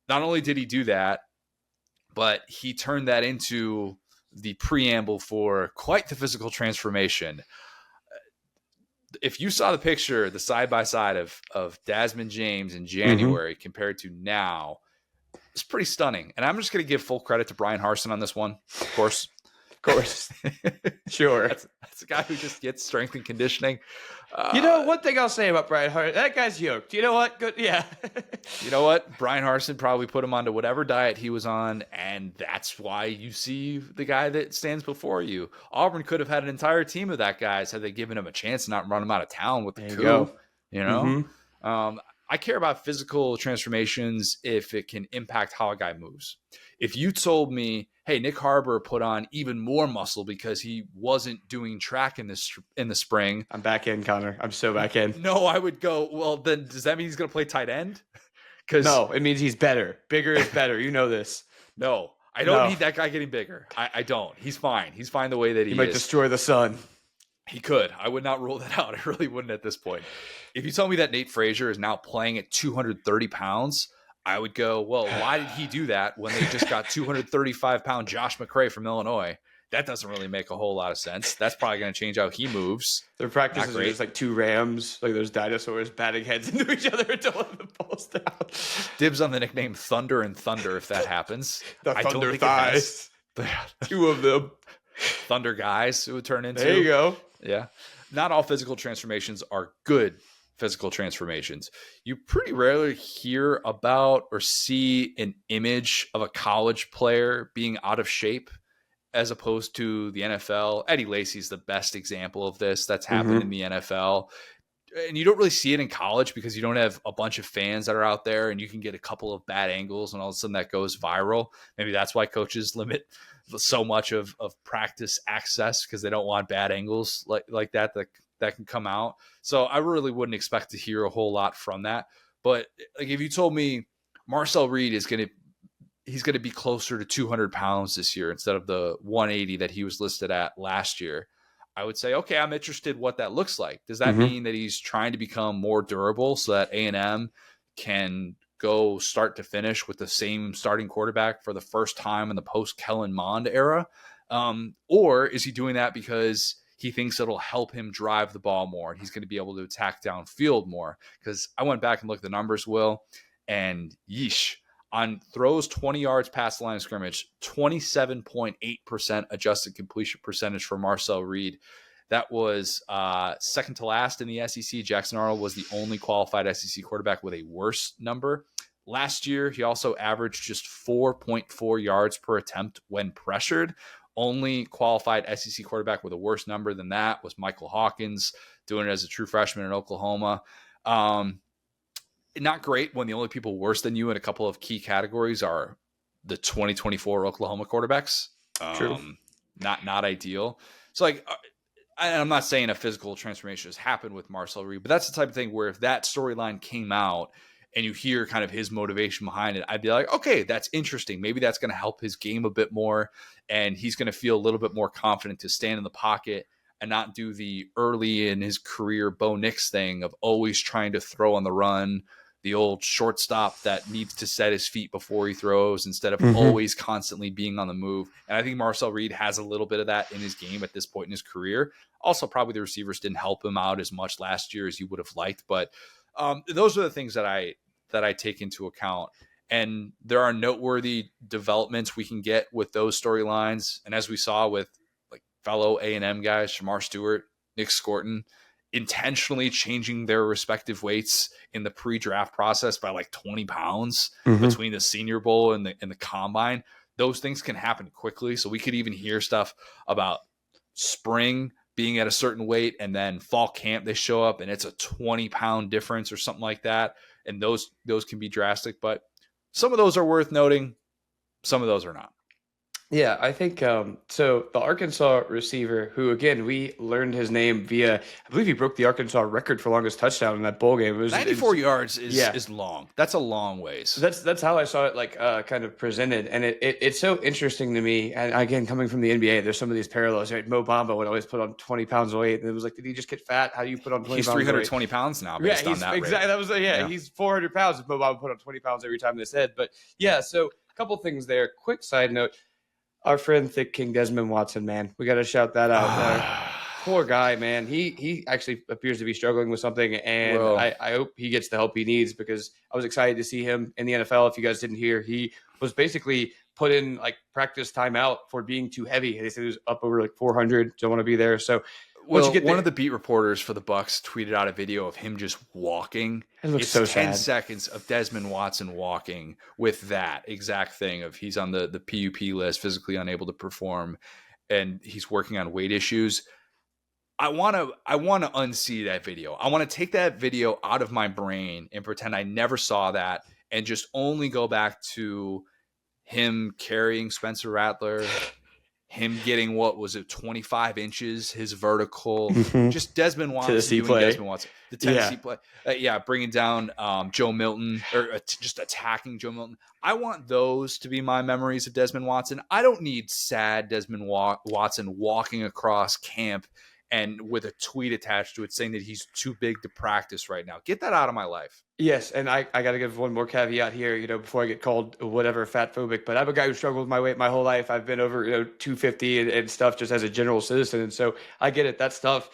Not only did he do that, but he turned that into the preamble for quite the physical transformation. If you saw the picture, the side-by-side of Desmond James in January compared to now, it's pretty stunning. And I'm just going to give full credit to Brian Harsin on this one, of course. Of course. Sure. That's a guy who just gets strength and conditioning. One thing I'll say about Brian Hart, that guy's yoked. You know what? Good. Yeah. You know what? Brian Harsin probably put him onto whatever diet he was on, and that's why you see the guy that stands before you. Auburn could have had an entire team of that guys had they given him a chance, not run him out of town with the coup. You know? I care about physical transformations if it can impact how a guy moves. If you told me, hey, Nick Harbor put on even more muscle because he wasn't doing track in the spring. I'm back in, Connor. I'm so back in. No, I would go, well, then does that mean he's going to play tight end? No, it means he's better. Bigger is better. You know this. No, I don't need that guy getting bigger. I don't. He's fine. He's fine the way that he is. He might destroy the sun. He could. I would not rule that out. I really wouldn't at this point. If you tell me that Nate Frazier is now playing at 230 pounds, I would go, well, why did he do that when they just got 235-pound Josh McCray from Illinois? That doesn't really make a whole lot of sense. That's probably going to change how he moves. Their practices are just like 2 rams, like those dinosaurs batting heads into each other until the ball's down. Dibs on the nickname Thunder and Thunder if that happens. The Thunder Thighs. 2 of them. Thunder guys it would turn into. There you go. Yeah. Not all physical transformations are good physical transformations. You pretty rarely hear about or see an image of a college player being out of shape as opposed to the NFL. Eddie Lacy's the best example of this. That's happened in the NFL. And you don't really see it in college because you don't have a bunch of fans that are out there and you can get a couple of bad angles and all of a sudden that goes viral. Maybe that's why coaches limit so much of practice access because they don't want bad angles like that can come out. So I really wouldn't expect to hear a whole lot from that. But like if you told me Marcel Reed he's going to be closer to 200 pounds this year instead of the 180 that he was listed at last year, I would say, okay, I'm interested what that looks like. Does that mean that he's trying to become more durable so that A&M can go start to finish with the same starting quarterback for the first time in the post-Kellen Mond era? Or is he doing that because he thinks it'll help him drive the ball more and he's going to be able to attack downfield more? Because I went back and looked at the numbers, Will, and yeesh. On throws 20 yards past the line of scrimmage, 27.8% adjusted completion percentage for Marcel Reed. That was second to last in the SEC. Jackson Arnold was the only qualified SEC quarterback with a worse number. Last year, he also averaged just 4.4 yards per attempt when pressured. Only qualified SEC quarterback with a worse number than that was Michael Hawkins, doing it as a true freshman in Oklahoma. Not great when the only people worse than you in a couple of key categories are the 2024 Oklahoma quarterbacks. True. Not ideal. So like, I'm not saying a physical transformation has happened with Marcel Reed, but that's the type of thing where if that storyline came out and you hear kind of his motivation behind it, I'd be like, okay, that's interesting. Maybe that's going to help his game a bit more. And he's going to feel a little bit more confident to stand in the pocket and not do the early in his career Bo Nix thing of always trying to throw on the run, the old shortstop that needs to set his feet before he throws instead of always constantly being on the move. And I think Marcel Reed has a little bit of that in his game at this point in his career. Also, probably the receivers didn't help him out as much last year as you would have liked. But those are the things that I take into account. And there are noteworthy developments we can get with those storylines. And as we saw with like fellow A&M guys, Shamar Stewart, Nick Scorton, intentionally changing their respective weights in the pre-draft process by like 20 pounds between the Senior Bowl and the Combine. Those things can happen quickly. So we could even hear stuff about spring being at a certain weight, and then fall camp they show up and it's a 20-pound difference or something like that. And those can be drastic, but some of those are worth noting. Some of those are not. Yeah, I think so. The Arkansas receiver, who again we learned his name via, I believe he broke the Arkansas record for longest touchdown in that bowl game. It was 94 yards is long. That's a long ways. That's how I saw it, like kind of presented, and it's so interesting to me. And again, coming from the NBA, there's some of these parallels. Right? Mo Bamba would always put on 20 pounds of weight, and it was like, did he just get fat? How do you put on 20 He's pounds? 320 pounds now, based on that rate. Exactly. That was he's 400 pounds. If Mo Bamba put on 20 pounds every time they said, but yeah. So a couple things there. Quick side note. Our friend Thick King Desmond Watson, man. We got to shout that out. Poor guy, man. He actually appears to be struggling with something, and I hope he gets the help he needs, because I was excited to see him in the NFL. If you guys didn't hear, he was basically put in like practice timeout for being too heavy. They said he was up over like 400. Don't want to be there. So well, one of the beat reporters for the Bucs tweeted out a video of him just walking. It looks it's so 10 sad. seconds of Desmond Watson walking with that exact thing of he's on the PUP list, physically unable to perform, and he's working on weight issues. I want to unsee that video. I want to take that video out of my brain and pretend I never saw that, and just only go back to him carrying Spencer Rattler, him getting, what was it, 25 inches, his vertical, just Desmond Watson Tennessee doing play. Desmond Watson, the Tennessee play. Bringing down Joe Milton, or just attacking Joe Milton. I want those to be my memories of Desmond Watson. I don't need sad Desmond Watson walking across camp and with a tweet attached to it saying that he's too big to practice right now. Get that out of my life. Yes, and I got to give one more caveat here, before I get called whatever fat phobic, but I'm a guy who struggled with my weight my whole life. I've been over 250 and stuff just as a general citizen, and so I get it. That stuff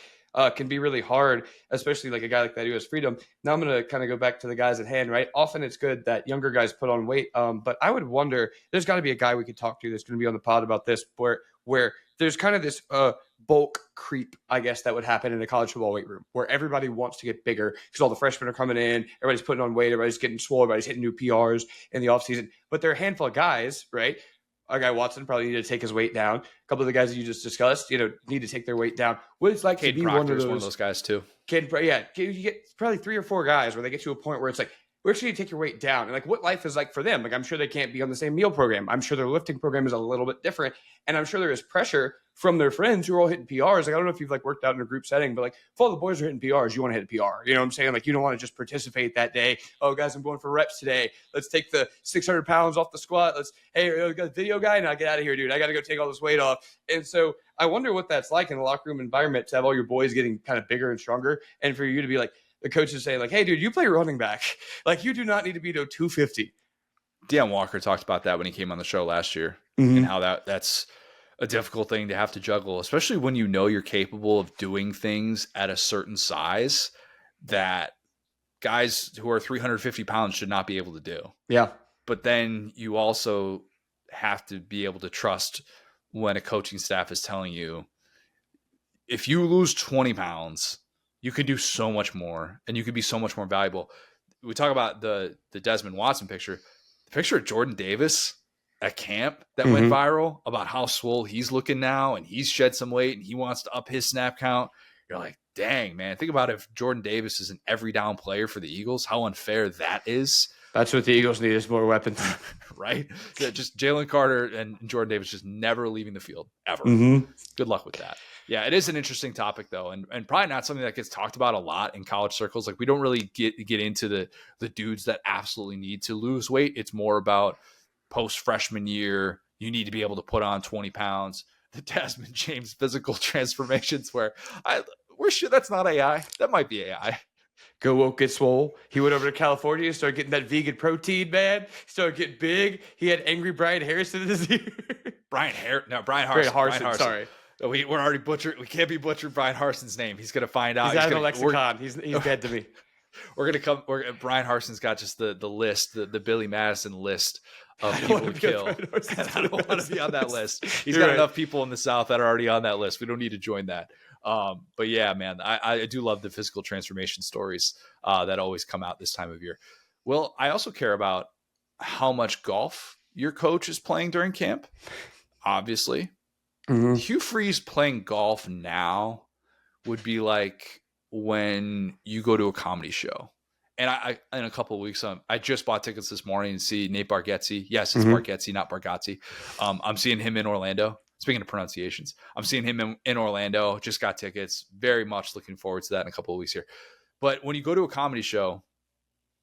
can be really hard, especially like a guy like that who has freedom. Now I'm going to kind of go back to the guys at hand, right? Often it's good that younger guys put on weight, but I would wonder, there's got to be a guy we could talk to that's going to be on the pod about this, where there's kind of this bulk creep, I guess, that would happen in a college football weight room, where everybody wants to get bigger because all the freshmen are coming in, everybody's putting on weight, everybody's getting swole, everybody's hitting new PRs in the offseason. But there are a handful of guys, right? Our guy Watson probably needed to take his weight down. A couple of the guys that you just discussed, need to take their weight down. What it's like Cade to be Proctor's one one of those guys too. you get probably 3 or 4 guys where they get to a point where it's like, we actually need to take your weight down. And like what life is like for them. Like I'm sure they can't be on the same meal program. I'm sure their lifting program is a little bit different. And I'm sure there is pressure from their friends who are all hitting PRs. Like, I don't know if you've like worked out in a group setting, but like if all the boys are hitting PRs, you want to hit a PR. You know what I'm saying? Like you don't want to just participate that day. Oh guys, I'm going for reps today. Let's take the 600 pounds off the squat. Hey, we got a video guy. Now get out of here, dude. I got to go take all this weight off. And so I wonder what that's like in a locker room environment to have all your boys getting kind of bigger and stronger. And for you to be like, the coach is saying like, hey dude, you play running back. Like you do not need to be to 250. Deion Walker talked about that when he came on the show last year, and how that's a difficult thing to have to juggle, especially when you're capable of doing things at a certain size that guys who are 350 pounds should not be able to do. Yeah. But then you also have to be able to trust when a coaching staff is telling you, if you lose 20 pounds, you can do so much more and you could be so much more valuable. We talk about the Desmond Watson picture. The picture of Jordan Davis at camp that went viral about how swole he's looking now, and he's shed some weight and he wants to up his snap count. You're like, dang, man, think about if Jordan Davis is an every down player for the Eagles, how unfair that is. That's what the Eagles need, is more weapons. Right? Just Jalen Carter and Jordan Davis just never leaving the field, ever. Good luck with that. Yeah, it is an interesting topic, though, and probably not something that gets talked about a lot in college circles. Like, we don't really get into the dudes that absolutely need to lose weight. It's more about post-freshman year, you need to be able to put on 20 pounds. The Desmond James physical transformations where we're sure that's not AI. That might be AI. Go woke, get swole. He went over to California, started getting that vegan protein, man. Started getting big. He had angry Brian Harrison in his ear. Brian Harsin. Sorry. We're already butchered. We can't be butchered Brian Harson's name. He's going to find out. He's out of the lexicon. He's dead to me. We're going to come. Brian Harson's got just the list, the Billy Madison list of people to kill. And I don't want to be on that list. He's got enough people in the South that are already on that list. We don't need to join that. But yeah, man, I do love the physical transformation stories that always come out this time of year. Well, I also care about how much golf your coach is playing during camp. Obviously, Hugh Freeze playing golf now would be like when you go to a comedy show. And I in a couple of weeks, I just bought tickets this morning to see Nate Bargatze. Yes, it's Bargatze, not Bargatze. I'm seeing him in Orlando. Speaking of pronunciations, I'm seeing him in Orlando. Just got tickets. Very much looking forward to that in a couple of weeks here. But when you go to a comedy show,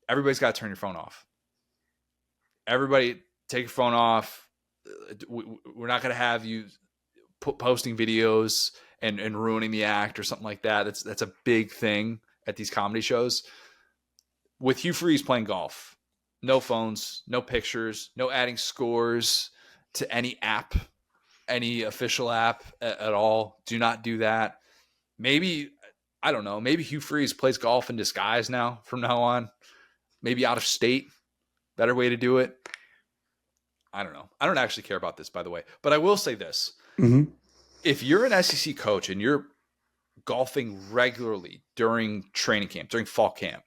everybody's got to turn your phone off. Everybody take your phone off. We're not going to have you posting videos and ruining the act or something like that. That's a big thing at these comedy shows. With Hugh Freeze playing golf, no phones, no pictures, no adding scores to any app, any official app at all. Do not do that. Maybe, I don't know, maybe Hugh Freeze plays golf in disguise now from now on. Maybe out of state. Better way to do it. I don't know. I don't actually care about this, by the way. But I will say this. If you're an SEC coach and you're golfing regularly during training camp, during fall camp,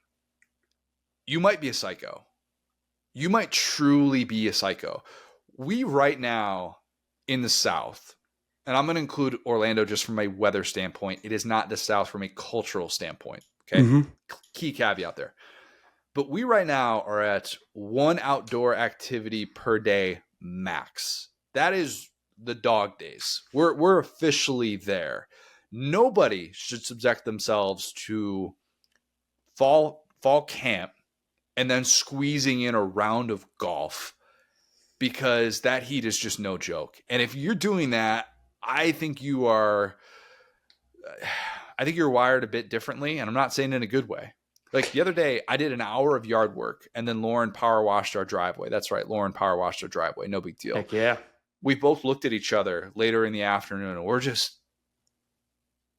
you might be a psycho. You might truly be a psycho. We right now in the South, and I'm going to include Orlando just from a weather standpoint. It is not the South from a cultural standpoint. Okay. Key caveat there. But we right now are at one outdoor activity per day max. That is the dog days. We're officially there. Nobody should subject themselves to fall camp and then squeezing in a round of golf, because that heat is just no joke. And if you're doing that, I think you're wired a bit differently, and I'm not saying in a good way. Like the other day, I did an hour of yard work, and then Lauren power washed our driveway. That's right, Lauren power washed our driveway. No big deal. Heck yeah. We both looked at each other later in the afternoon, and we're just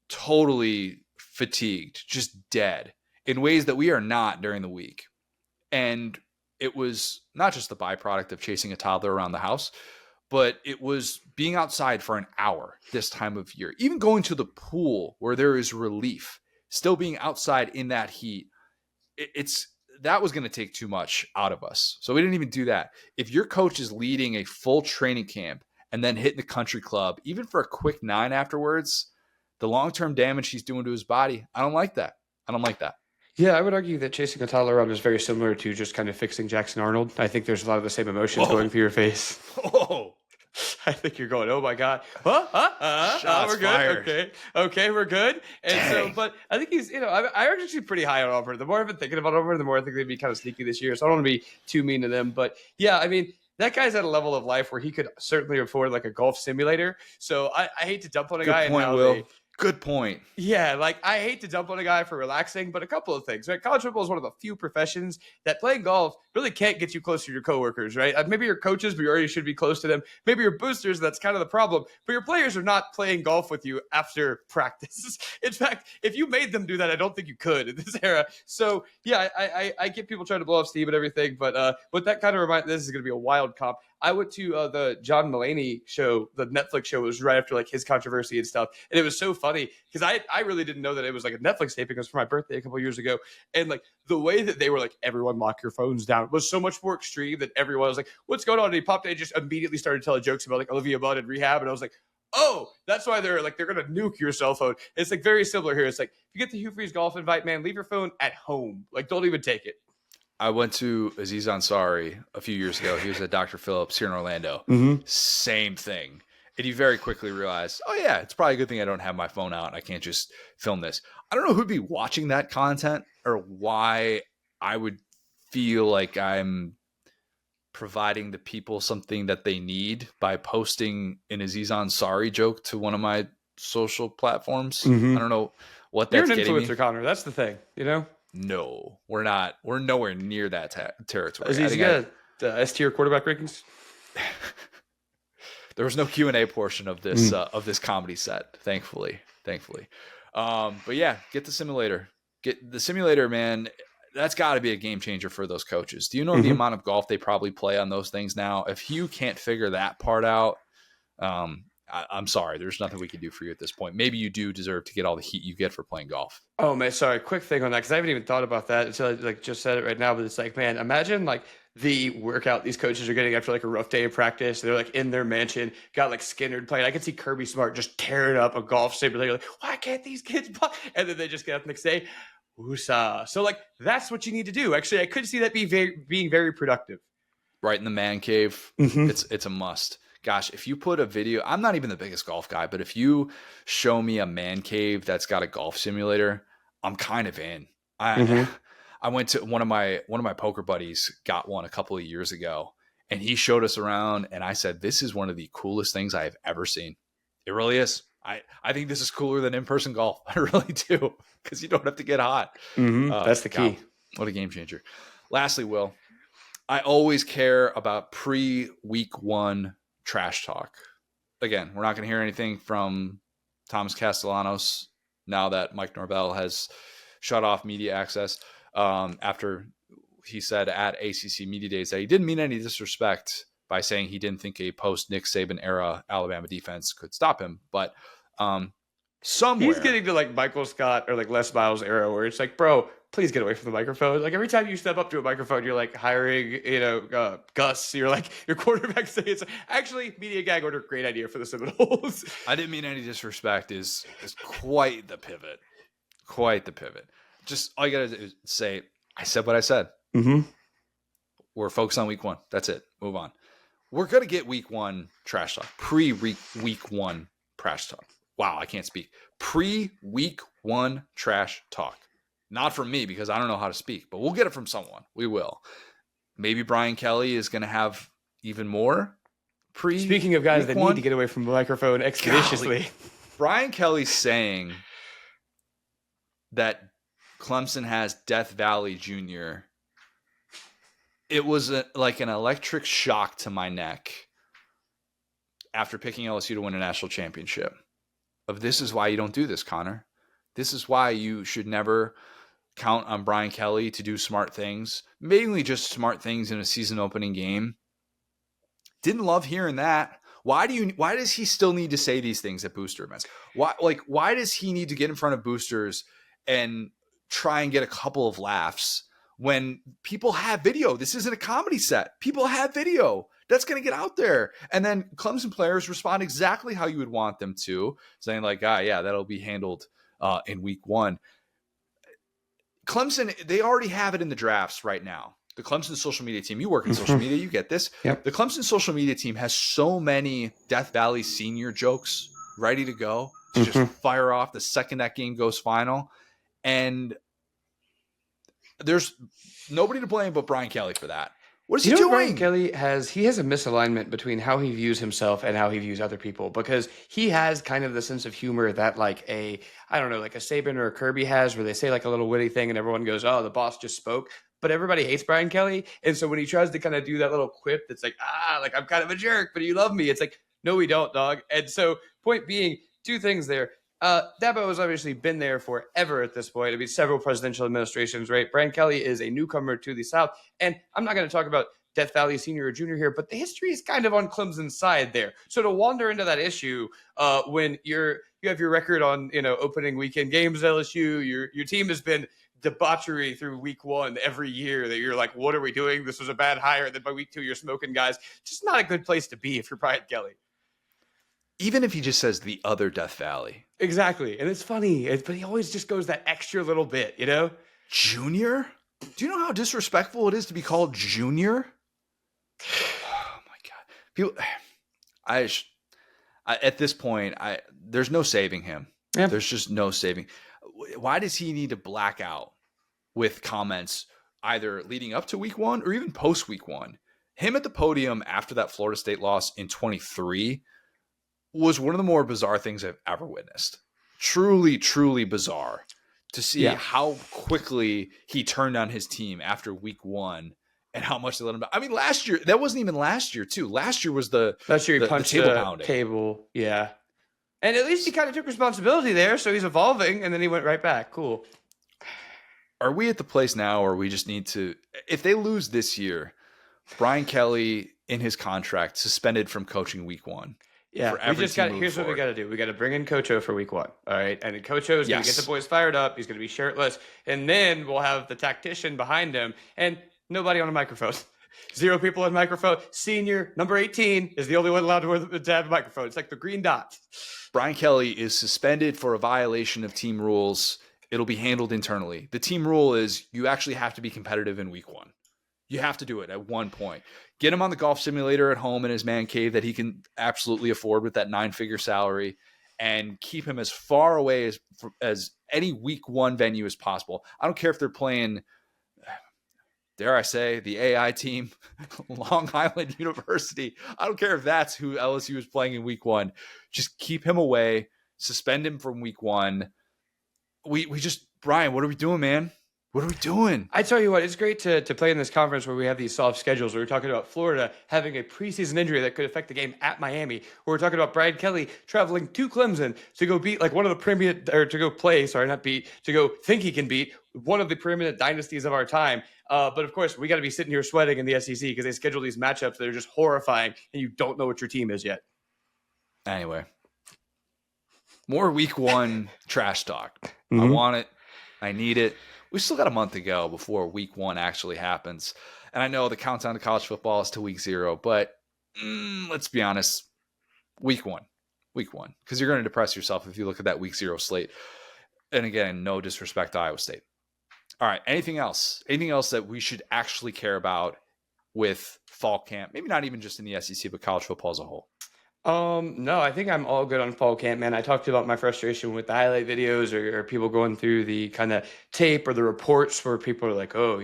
totally fatigued, just dead in ways that we are not during the week. And it was not just the byproduct of chasing a toddler around the house, but it was being outside for an hour this time of year, even going to the pool where there is relief, still being outside in that heat. That was going to take too much out of us. So we didn't even do that. If your coach is leading a full training camp and then hitting the country club, even for a quick 9 afterwards, the long-term damage he's doing to his body, I don't like that. Yeah, I would argue that chasing a toddler around is very similar to just kind of fixing Jackson Arnold. I think there's a lot of the same emotions going through your face. Whoa. I think you're going, oh my God. Shots we're good. fired. Okay, we're good. And but I think he's, I'm actually pretty high on Auburn. The more I've been thinking about Auburn, the more I think they'd be kind of sneaky this year. So I don't want to be too mean to them. But yeah, I mean, that guy's at a level of life where he could certainly afford like a golf simulator. So I hate to dump on a guy. Good point, Will. Good point. Yeah, like I hate to dump on a guy for relaxing, but a couple of things, right? College football is one of the few professions that playing golf really can't get you close to your coworkers, right? Maybe your coaches, but you already should be close to them. Maybe your boosters, that's kind of the problem. But your players are not playing golf with you after practice. In fact, if you made them do that, I don't think you could in this era. So yeah, I get people trying to blow off steam and everything, but that kind of reminds, this is going to be a wild comp. I went to the John Mulaney show, the Netflix show. It was right after like his controversy and stuff. And it was so funny because I really didn't know that it was like a Netflix taping. It was for my birthday a couple years ago. And like the way that they were like, everyone lock your phones down was so much more extreme that everyone was like, what's going on? And he popped in and just immediately started telling jokes about like Olivia Munn and rehab. And I was like, oh, that's why they're going to nuke your cell phone. It's like very similar here. It's like, if you get the Hugh Freeze golf invite, man, leave your phone at home. Like, don't even take it. I went to Aziz Ansari a few years ago. He was at Dr. Phillips here in Orlando. Same thing. And you very quickly realize, oh yeah, it's probably a good thing I don't have my phone out and I can't just film this. I don't know who'd be watching that content or why I would feel like I'm providing the people something that they need by posting an Aziz Ansari joke to one of my social platforms. I don't know what that's getting me. You're an influencer, Connor. That's the thing, you know? No, we're not. We're nowhere near that territory. Is he got S-tier quarterback rankings? There was no Q&A portion of this comedy set, thankfully. But yeah, get the simulator. Get the simulator, man. that's got to be a game changer for those coaches. Do you know the amount of golf they probably play on those things now? If you can't figure that part out, I'm sorry. There's nothing we can do for you at this point. Maybe you do deserve to get all the heat you get for playing golf. Oh man, sorry. Quick thing on that, because I haven't even thought about that until I like just said it right now. But it's like, man, imagine like the workout these coaches are getting after like a rough day of practice. They're like in their mansion, got like Skinner playing. I can see Kirby Smart just tearing up a golf simulator. Like, why can't these kids play? And then they just get up the next day. Woosah. So like that's what you need to do. Actually, I could see that being very productive. Right in the man cave, it's a must. Gosh, if you put a video, I'm not even the biggest golf guy, but if you show me a man cave that's got a golf simulator, I'm kind of in. I went to one of my poker buddies got one a couple of years ago, and he showed us around, and I said, "This is one of the coolest things I have ever seen." It really is. I think this is cooler than in-person golf. I really do, because you don't have to get hot. That's the key. God, what a game changer. Lastly, Will, I always care about pre-week one trash talk. Again, we're not going to hear anything from Thomas Castellanos now that Mike Norvell has shut off media access after he said at ACC Media Days that he didn't mean any disrespect by saying he didn't think a post-Nick Saban era Alabama defense could stop him. But somewhere... He's getting to like Michael Scott or like Les Miles era where it's like, bro, please get away from the microphone. Like every time you step up to a microphone, you're like hiring, Gus. You're like your quarterback saying it's actually media gag order. Great idea for the Seminoles. I didn't mean any disrespect is quite the pivot. Quite the pivot. Just all you got to do is say, I said what I said. We're focused on week one. That's it. Move on. We're going to get week one trash talk. Pre-week one trash talk. Wow, I can't speak. Pre-week one trash talk. Not from me because I don't know how to speak, but we'll get it from someone. We will. Maybe Brian Kelly is going to have even more Speaking of guys that need to get away from the microphone expeditiously. Golly. Brian Kelly's saying that Clemson has Death Valley Jr. It was like an electric shock to my neck after picking LSU to win a national championship. This is why you don't do this, Connor. This is why you should never count on Brian Kelly to do smart things, mainly just smart things in a season opening game. Didn't love hearing that. Why does he still need to say these things at booster events? Why does he need to get in front of boosters and try and get a couple of laughs when people have video? This isn't a comedy set. People have video. That's going to get out there. And then Clemson players respond exactly how you would want them to, saying like, yeah, that'll be handled in week one. Clemson, they already have it in the drafts right now. The Clemson social media team, you work in social media, you get this. Yep. The Clemson social media team has so many Death Valley senior jokes ready to go to just fire off the second that game goes final. And there's nobody to blame but Brian Kelly for that. What is he doing? Brian Kelly has a misalignment between how he views himself and how he views other people, because he has kind of the sense of humor that like a Saban or a Kirby has, where they say like a little witty thing and everyone goes, oh, the boss just spoke. But everybody hates Brian Kelly. And so when he tries to kind of do that little quip that's like, like I'm kind of a jerk, but you love me. It's like, no, we don't, dog. And so point being, two things there. Dabo has obviously been there forever at this point. I mean, several presidential administrations, right? Brian Kelly is a newcomer to the South. And I'm not going to talk about Death Valley Senior or Junior here, but the history is kind of on Clemson's side there. So to wander into that issue when you have your record on, opening weekend games at LSU, your team has been debauchery through week one every year, that you're like, what are we doing? This was a bad hire. And then by week two, you're smoking guys. Just not a good place to be if you're Brian Kelly. Even if he just says the other Death Valley. Exactly. And it's funny, but he always just goes that extra little bit, Junior? Do you know how disrespectful it is to be called Junior? Oh my God. People, at this point, there's no saving him. Yeah. There's just no saving. Why does he need to black out with comments either leading up to week one or even post week one? Him at the podium after that Florida State loss in 23 was one of the more bizarre things I've ever witnessed. Truly, truly bizarre to see how quickly he turned on his team after week one and how much they let him down. I mean, last year, that wasn't even last year too. Last year was he punched the table pounding. Table. Yeah. And at least he kind of took responsibility there. So he's evolving and then he went right back. Cool. are we at the place now where we just need to, if they lose this year, Brian Kelly in his contract suspended from coaching week 1. Yeah, we just got. Here's what we got to do. We got to bring in Coach O for week 1. All right, and Coach O is going to get the boys fired up. He's going to be shirtless, and then we'll have the tactician behind him, and nobody on a microphone. 0 people on microphone. Senior number 18 is the only one allowed to have a microphone. It's like the green dot. Brian Kelly is suspended for a violation of team rules. It'll be handled internally. The team rule is you actually have to be competitive in week 1. You have to do it at one point. Get him on the golf simulator at home in his man cave that he can absolutely afford with that 9-figure salary, and keep him as far away as any week 1 venue as possible. I don't care if they're playing, dare I say, the AI team, Long Island University. I don't care if that's who LSU is playing in week 1. Just keep him away. Suspend him from week 1. We just, Brian, what are we doing, man? What are we doing? I tell you what, it's great to play in this conference where we have these soft schedules. We're talking about Florida having a preseason injury that could affect the game at Miami. We're talking about Brian Kelly traveling to Clemson to go beat like one of the preeminent, or to go play, sorry, not beat, to go think he can beat one of the preeminent dynasties of our time. But of course, we got to be sitting here sweating in the SEC because they schedule these matchups that are just horrifying and you don't know what your team is yet. Anyway, more week 1 trash talk. Mm-hmm. I want it. I need it. We still got a month to go before week 1 actually happens. And I know the countdown to college football is to week 0, but let's be honest, week 1, because you're going to depress yourself if you look at that week 0 slate. And again, no disrespect to Iowa State. All right. Anything else? Anything else that we should actually care about with fall camp? Maybe not even just in the SEC, but college football as a whole. No, I think I'm all good on fall camp, man. I talked about my frustration with the highlight videos or people going through the kind of tape or the reports where people are like, oh,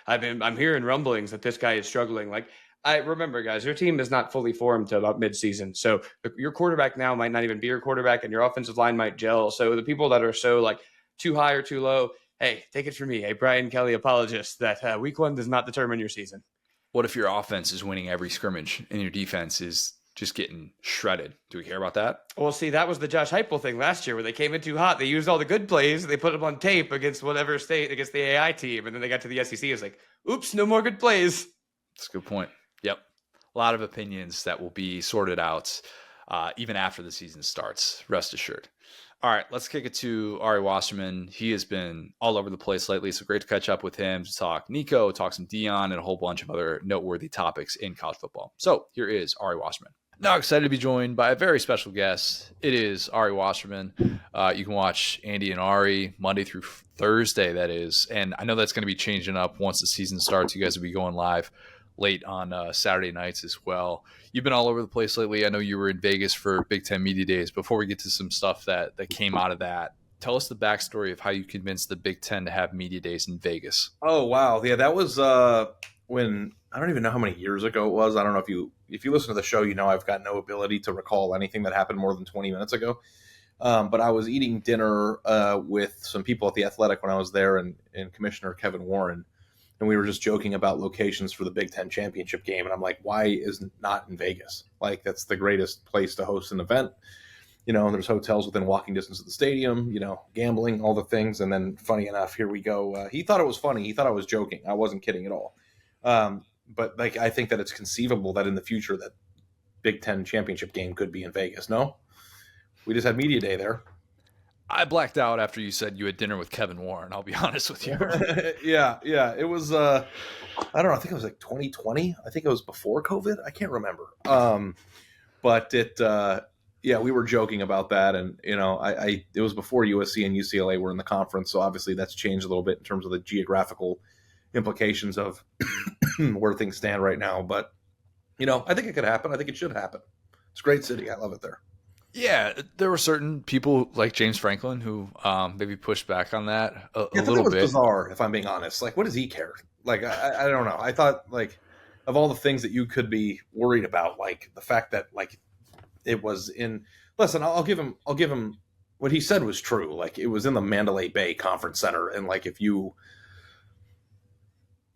I'm hearing rumblings that this guy is struggling. Like, I remember, guys, your team is not fully formed to about midseason. So your quarterback now might not even be your quarterback, and your offensive line might gel. So the people that are so like too high or too low, hey, take it from me, a Brian Kelly apologist, that week 1 does not determine your season. What if your offense is winning every scrimmage and your defense is just getting shredded? Do we care about that? Well, see, that was the Josh Heupel thing last year where they came in too hot. They used all the good plays. They put them on tape against whatever state, against the AI team. And then they got to the SEC. It was like, oops, no more good plays. That's a good point. Yep. A lot of opinions that will be sorted out even after the season starts. Rest assured. All right, let's kick it to Ari Wasserman. He has been all over the place lately, so great to catch up with him, to talk Nico, talk some Deion, and a whole bunch of other noteworthy topics in college football. So here is Ari Wasserman. Now excited to be joined by a very special guest. It is Ari Wasserman. You can watch Andy and Ari Monday through Thursday, that is. And I know that's going to be changing up once the season starts. You guys will be going live late on Saturday nights as well. You've been all over the place lately. I know you were in Vegas for Big Ten Media Days. Before we get to some stuff that came out of that, tell us the backstory of how you convinced the Big Ten to have Media Days in Vegas. Oh, wow. Yeah, that was when – I don't even know how many years ago it was. I don't know if you listen to the show, I've got no ability to recall anything that happened more than 20 minutes ago. But I was eating dinner with some people at The Athletic when I was there, and Commissioner Kevin Warren. And we were just joking about locations for the Big Ten championship game. And I'm like, why is it not in Vegas? Like, that's the greatest place to host an event. And there's hotels within walking distance of the stadium, gambling, all the things. And then funny enough, here we go. He thought it was funny. He thought I was joking. I wasn't kidding at all. But like, I think that it's conceivable that in the future that Big Ten championship game could be in Vegas. No, we just had media day there. I blacked out after you said you had dinner with Kevin Warren. I'll be honest with you. Yeah. It was, I don't know. I think it was like 2020. I think it was before COVID. I can't remember. But we were joking about that. And, it was before USC and UCLA were in the conference. So obviously that's changed a little bit in terms of the geographical implications of where things stand right now. But, I think it could happen. I think it should happen. It's a great city. I love it there. Yeah, there were certain people like James Franklin who maybe pushed back on that a little bit. Bizarre, if I'm being honest. Like, what does he care? Like, I don't know. I thought, like, of all the things that you could be worried about, like the fact that like it was in. Listen, I'll give him what he said was true. Like, it was in the Mandalay Bay Conference Center, and like if you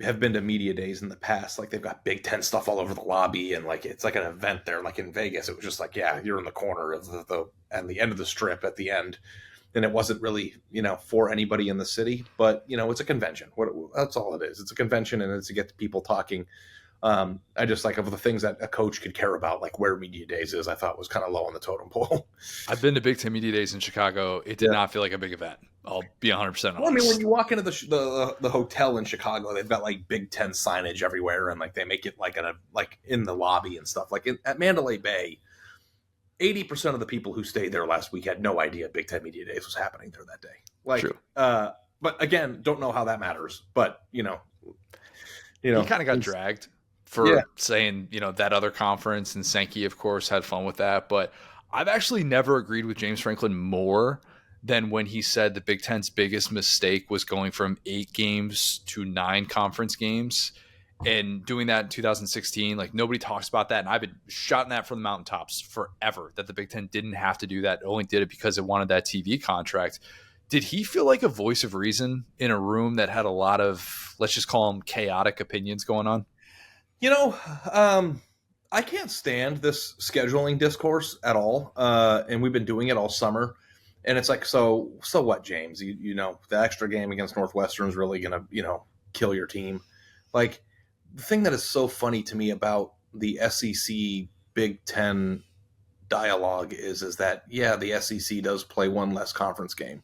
have been to media days in the past, like they've got Big Ten stuff all over the lobby, and like it's like an event there. Like in Vegas, it was just like, yeah, you're in the corner of the at the end of the strip at the end. and it wasn't really, for anybody in the city. But, it's a convention. That's all it is. It's a convention, and it's to get people talking. I just of the things that a coach could care about, like where media days is, I thought was kind of low on the totem pole. I've been to Big Ten media days in Chicago. It did not feel like a big event. I'll be 100% honest. Well, I mean, when you walk into the hotel in Chicago, they've got like Big Ten signage everywhere, and like they make it like in the lobby and stuff. Like at Mandalay Bay, 80% of the people who stayed there last week had no idea Big Ten media days was happening there that day. Like, true. But again, don't know how that matters. But he kind of got dragged for saying, that other conference, and Sankey, of course, had fun with that. But I've actually never agreed with James Franklin more than when he said the Big Ten's biggest mistake was going from 8 games to 9 conference games and doing that in 2016. Like, nobody talks about that. And I've been shouting that from the mountaintops forever, that the Big Ten didn't have to do that. It only did it because it wanted that TV contract. Did he feel like a voice of reason in a room that had a lot of, let's just call them chaotic opinions going on? I can't stand this scheduling discourse at all. And we've been doing it all summer. And it's like, so what, James? The extra game against Northwestern is really going to, kill your team. Like, the thing that is so funny to me about the SEC Big Ten dialogue is that, the SEC does play one less conference game.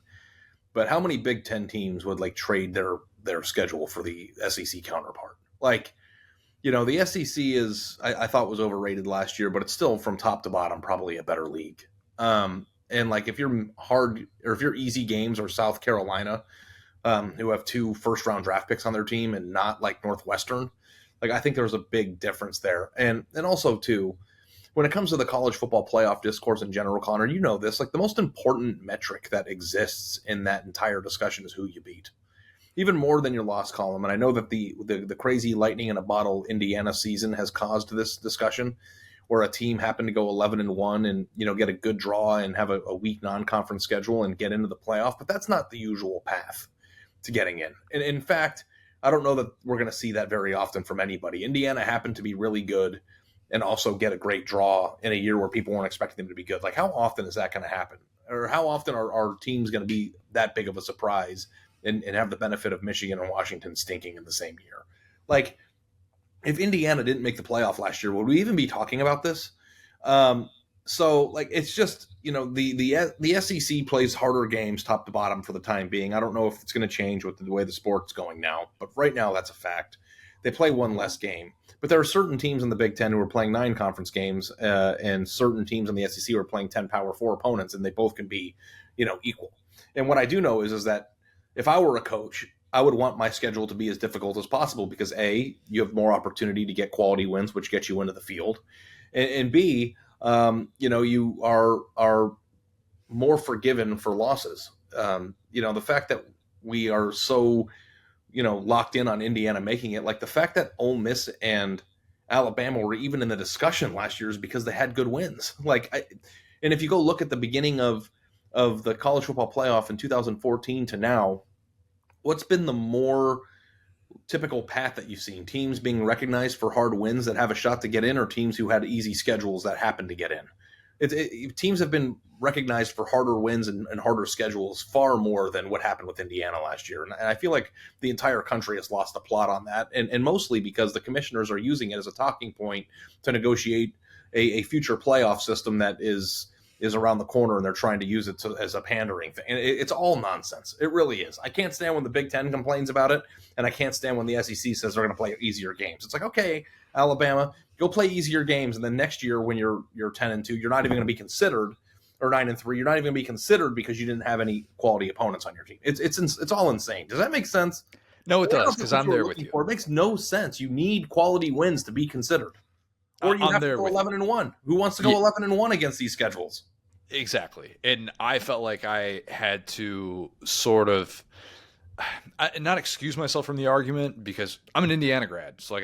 But how many Big Ten teams would like trade their schedule for the SEC counterpart? Like, the SEC is, I thought was overrated last year, but it's still from top to bottom probably a better league. And like if you're easy games or South Carolina, who have 2 first-round draft picks on their team and not like Northwestern, like I think there's a big difference there. And also too, when it comes to the college football playoff discourse in general, Connor, this, like the most important metric that exists in that entire discussion is who you beat, even more than your loss column. And I know that the crazy lightning in a bottle Indiana season has caused this discussion, where a team happened to go 11-1 and get a good draw and have a weak non-conference schedule and get into the playoff. But that's not the usual path to getting in. And in fact, I don't know that we're going to see that very often from anybody. Indiana happened to be really good and also get a great draw in a year where people weren't expecting them to be good. Like, how often is that going to happen? Or how often are teams going to be that big of a surprise and have the benefit of Michigan and Washington stinking in the same year? Like, if Indiana didn't make the playoff last year, would we even be talking about this? So, like, it's just, the SEC plays harder games top to bottom for the time being. I don't know if it's going to change with the way the sport's going now, but right now that's a fact. They play one less game. But there are certain teams in the Big Ten who are playing 9 conference games, and certain teams in the SEC who are playing 10 Power 4 opponents, and they both can be, equal. And what I do know is that if I were a coach, I would want my schedule to be as difficult as possible because A, you have more opportunity to get quality wins, which gets you into the field, and B, you are more forgiven for losses. The fact that we are so, locked in on Indiana making it, like the fact that Ole Miss and Alabama were even in the discussion last year is because they had good wins. And if you go look at the beginning of the college football playoff in 2014 to now, what's been the more typical path that you've seen? Teams being recognized for hard wins that have a shot to get in, or teams who had easy schedules that happen to get in? Teams have been recognized for harder wins and harder schedules far more than what happened with Indiana last year. And I feel like the entire country has lost the plot on that, and mostly because the commissioners are using it as a talking point to negotiate a future playoff system that is around the corner, and they're trying to use it as a pandering thing. And it's all nonsense. It really is. I can't stand when the Big Ten complains about it, and I can't stand when the SEC says they're going to play easier games. It's like, okay, Alabama, go play easier games, and then next year when you're 10-2, you're not even going to be considered, or 9-3, you're not even going to be considered because you didn't have any quality opponents on your team. It's all insane. Does that make sense? No, it does, because I'm there with you. It makes no sense. You need quality wins to be considered. Or you have to go 11-1. Who wants to go 11-1 against these schedules? Exactly. And I felt like I had to sort of not excuse myself from the argument, because I'm an Indiana grad. So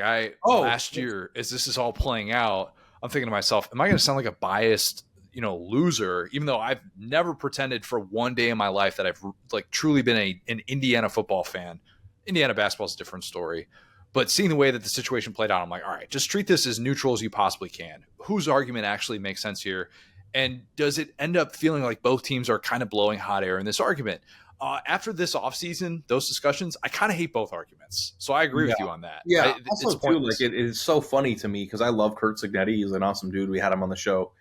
last year, as this is all playing out, I'm thinking to myself, am I going to sound like a biased, loser, even though I've never pretended for one day in my life that I've truly been an Indiana football fan. Indiana basketball is a different story. But seeing the way that the situation played out, I'm like, all right, just treat this as neutral as you possibly can. Whose argument actually makes sense here? And does it end up feeling like both teams are kind of blowing hot air in this argument? After this offseason, those discussions, I kind of hate both arguments. So I agree with you on that. Yeah. It's Also, too, like it is so funny to me because I love Kurt Signetti. He's an awesome dude. We had him on the show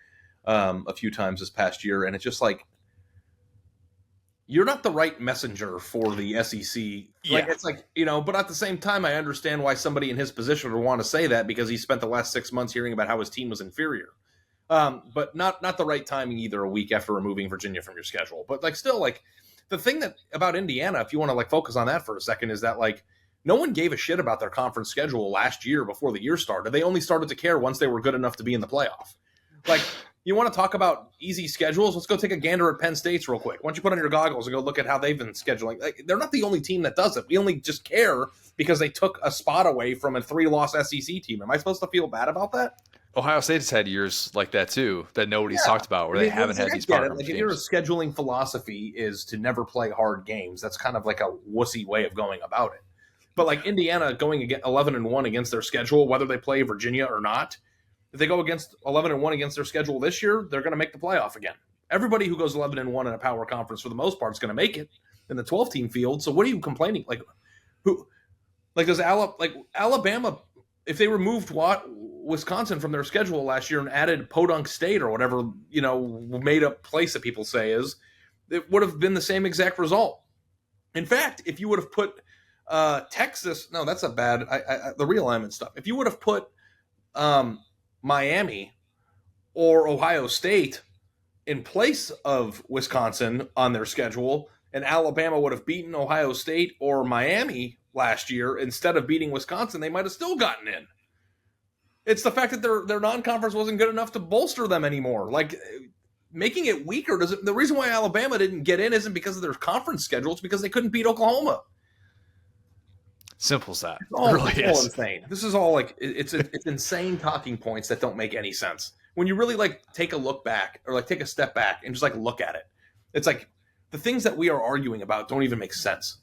a few times this past year, and it's just like you're not the right messenger for the SEC. Like it's like, but at the same time, I understand why somebody in his position would want to say that because he spent the last 6 months hearing about how his team was inferior. But not the right timing either a week after removing Virginia from your schedule. But like still like the thing that about Indiana, if you want to like focus on that for a second, is that like no one gave a shit about their conference schedule last year before the year started. They only started to care once they were good enough to be in the playoff. Like you want to talk about easy schedules? Let's go take a gander at Penn State's real quick. Why don't you put on your goggles and go look at how they've been scheduling? Like, they're not the only team that does it. We only just care because they took a spot away from a 3-loss SEC team. Am I supposed to feel bad about that? Ohio State has had years like that too, that nobody's talked about, where they haven't had these power Like if your scheduling philosophy is to never play hard games, that's kind of like a wussy way of going about it. But like Indiana going 11-1 against their schedule, whether they play Virginia or not, if they go against 11-1 against their schedule this year, they're going to make the playoff again. Everybody who goes 11-1 in a power conference for the most part is going to make it in the 12-team field. So what are you complaining? Like who? Like does Alabama? If they removed Wisconsin from their schedule last year and added Podunk State or whatever, made up place that people say is, it would have been the same exact result. In fact, if you would have put Texas, no, that's a bad, the realignment stuff. If you would have put Miami or Ohio State in place of Wisconsin on their schedule, and Alabama would have beaten Ohio State or Miami last year instead of beating Wisconsin, they might have still gotten in. It's the fact that their non-conference wasn't good enough to bolster them anymore. Like making it weaker doesn't. The reason why Alabama didn't get in isn't because of their conference schedule; it's because they couldn't beat Oklahoma. Simple as that. It's all insane. This is all like it's insane talking points that don't make any sense. When you really like take a look back or like take a step back and just like look at it, it's like the things that we are arguing about don't even make sense.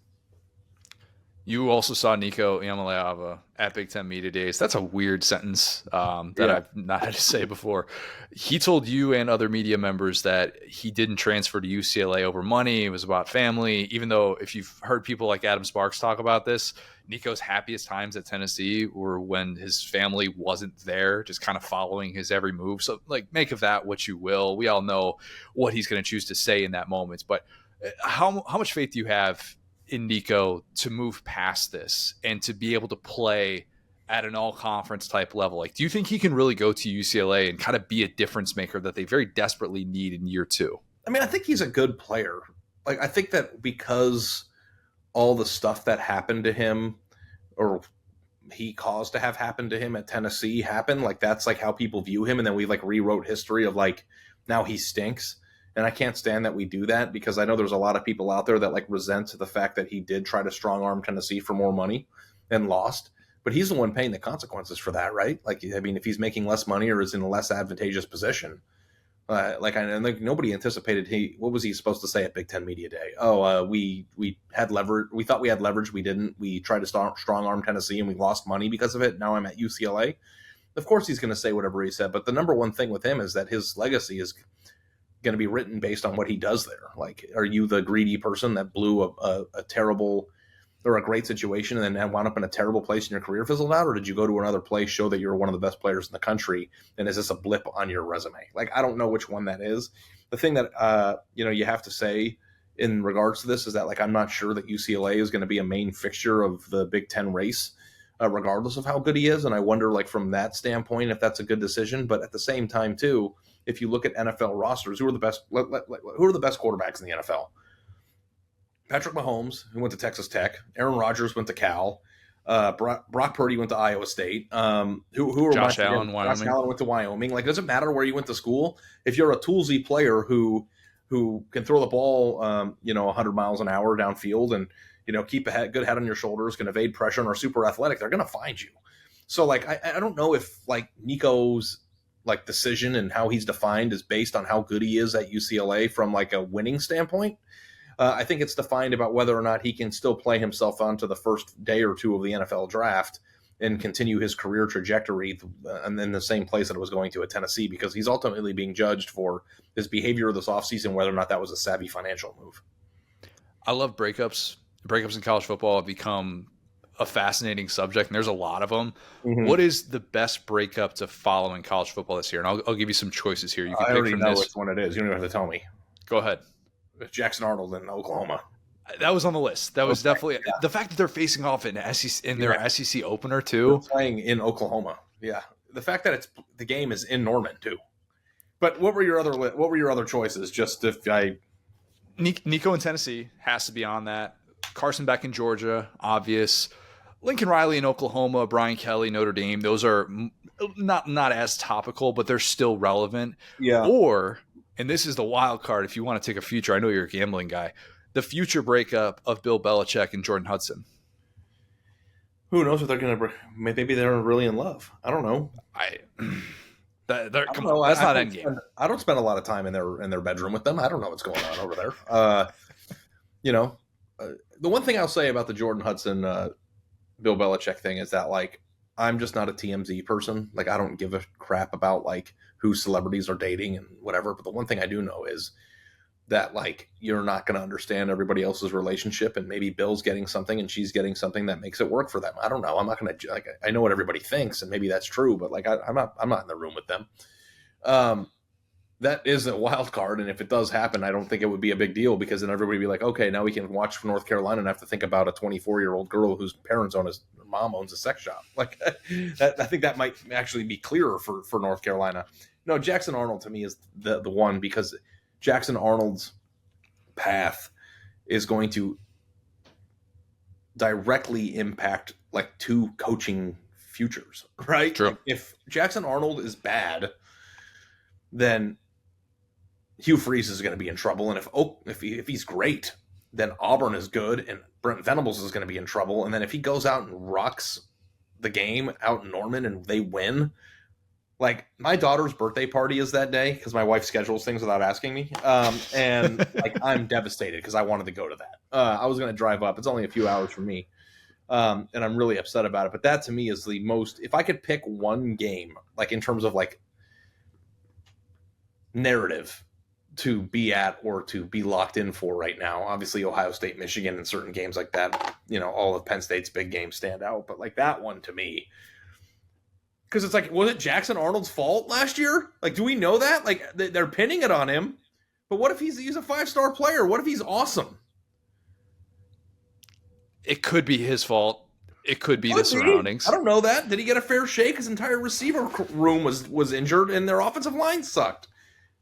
You also saw Nico Iamaleava at Big Ten Media Days. That's a weird sentence that I've not had to say before. He told you and other media members that he didn't transfer to UCLA over money. It was about family, even though if you've heard people like Adam Sparks talk about this, Nico's happiest times at Tennessee were when his family wasn't there, just kind of following his every move. So, like, make of that what you will. We all know what he's going to choose to say in that moment. But how much faith do you have in Nico to move past this and to be able to play at an all-conference type level? Like, do you think he can really go to UCLA and kind of be a difference maker that they very desperately need in year two? I mean, I think he's a good player. Like, I think that because all the stuff that happened to him or he caused to have happened to him at Tennessee happened, like that's like how people view him. And then we like rewrote history of like, now he stinks. And I can't stand that we do that because I know there's a lot of people out there that like resent the fact that he did try to strong arm Tennessee for more money and lost. But he's the one paying the consequences for that, right? Like, I mean, if he's making less money or is in a less advantageous position, like nobody anticipated what was he supposed to say at Big Ten Media Day? We had leverage. We thought we had leverage. We didn't. We tried to strong arm Tennessee and we lost money because of it. Now I'm at UCLA. Of course he's going to say whatever he said. But the number one thing with him is that his legacy is going to be written based on what he does there. Like, are you the greedy person that blew a terrible or a great situation and then wound up in a terrible place in your career fizzled out? Or did you go to another place, show that you're one of the best players in the country? And is this a blip on your resume? Like, I don't know which one that is. The thing that, you have to say in regards to this is that, like, I'm not sure that UCLA is going to be a main fixture of the Big Ten race, regardless of how good he is. And I wonder, like, from that standpoint, if that's a good decision. But at the same time, too, if you look at NFL rosters, who are the best quarterbacks in the NFL? Patrick Mahomes, who went to Texas Tech. Aaron Rodgers went to Cal. Brock Purdy went to Iowa State. Who are Josh Allen, Wyoming. Josh Allen went to Wyoming. Like, it doesn't matter where you went to school. If you're a toolsy player who can throw the ball, 100 miles an hour downfield and, keep a good head on your shoulders, can evade pressure and are super athletic, they're going to find you. So, like, I don't know if, like, Nico's like decision and how he's defined is based on how good he is at UCLA from like a winning standpoint. I think it's defined about whether or not he can still play himself onto the first day or two of the NFL draft and continue his career trajectory and in the same place that it was going to at Tennessee, because he's ultimately being judged for his behavior this offseason, whether or not that was a savvy financial move. I love breakups. Breakups in college football have become a fascinating subject, and there's a lot of them. Mm-hmm. What is the best breakup to follow in college football this year? And I'll give you some choices here. You can I pick already from know this. which one it is. You don't even have to tell me. Go ahead. Jackson Arnold in Oklahoma. That was on the list. That was definitely the fact that they're facing off in their SEC opener too. They're playing in Oklahoma. Yeah, the fact that the game is in Norman too. But what were your other choices? Just if Nico in Tennessee has to be on that. Carson Beck in Georgia, obvious. Lincoln Riley in Oklahoma, Brian Kelly, Notre Dame. Those are not as topical, but they're still relevant. Yeah. Or, and this is the wild card if you want to take a future. I know you're a gambling guy. The future breakup of Bill Belichick and Jordan Hudson. Who knows what they're going to? Maybe they're really in love. I don't know. That's not endgame. I don't spend a lot of time in their bedroom with them. I don't know what's going on over there. The one thing I'll say about the Jordan Hudson, Bill Belichick thing is that, like, I'm just not a TMZ person. Like, I don't give a crap about, like, who celebrities are dating and whatever. But the one thing I do know is that, like, you're not going to understand everybody else's relationship, and maybe Bill's getting something and she's getting something that makes it work for them. I don't know. I'm not going to, like, I know what everybody thinks, and maybe that's true, but, like, I'm not in the room with them. That is a wild card, and if it does happen, I don't think it would be a big deal, because then everybody would be like, okay, now we can watch North Carolina and have to think about a 24-year-old girl whose mom owns a sex shop. Like, I think that might actually be clearer for North Carolina. No, Jackson Arnold to me is the one, because Jackson Arnold's path is going to directly impact, like, two coaching futures, right? True. Like, if Jackson Arnold is bad, then Hugh Freeze is going to be in trouble. And if he's great, then Auburn is good, and Brent Venables is going to be in trouble. And then if he goes out and rocks the game out in Norman and they win, like, my daughter's birthday party is that day, because my wife schedules things without asking me. And like, I'm devastated because I wanted to go to that. I was going to drive up. It's only a few hours from me. And I'm really upset about it. But that to me is the most, if I could pick one game, like, in terms of, like, narrative to be at or to be locked in for right now, obviously Ohio State, Michigan, and certain games like that, all of Penn State's big games stand out. But, like, that one to me, because it's like, was it Jackson Arnold's fault last year? Like, do we know that? Like, they're pinning it on him. But what if he's a 5-star player? What if he's awesome? It could be his fault. It could be the surroundings. I don't know that. Did he get a fair shake? His entire receiver room was injured, and their offensive line sucked.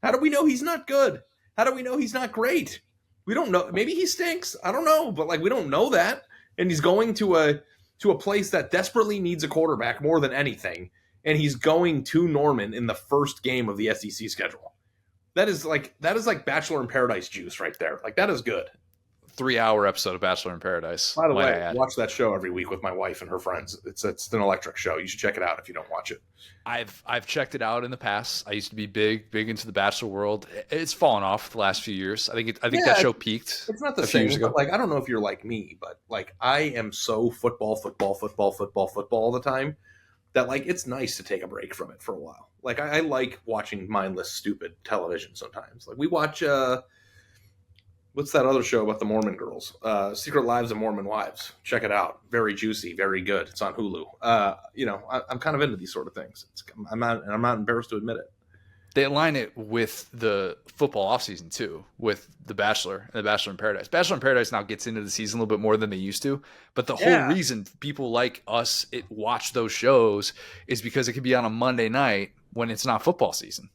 How do we know he's not good? How do we know he's not great? We don't know. Maybe he stinks. I don't know. But, like, we don't know that. And he's going to a place that desperately needs a quarterback more than anything. And he's going to Norman in the first game of the SEC schedule. That is like Bachelor in Paradise juice right there. Like, that is good. 3-hour episode of Bachelor in Paradise. By the way, I watch that show every week with my wife and her friends. It's an electric show. You should check it out if you don't watch it. I've checked it out in the past. I used to be big into the Bachelor world. It's fallen off the last few years. I think that show peaked. It's not the same. But, like, I don't know if you're like me, but, like, I am so football all the time that, like, it's nice to take a break from it for a while. Like, I like watching mindless, stupid television sometimes. Like, we watch what's that other show about the Mormon girls? Secret Lives of Mormon Wives. Check it out. Very juicy, very good. It's on Hulu. I'm kind of into these sort of things. I'm not embarrassed to admit it. They align it with the football offseason too, with The Bachelor and The Bachelor in Paradise. Bachelor in Paradise now gets into the season a little bit more than they used to, but the whole reason people like us watch those shows is because it could be on a Monday night when it's not football season.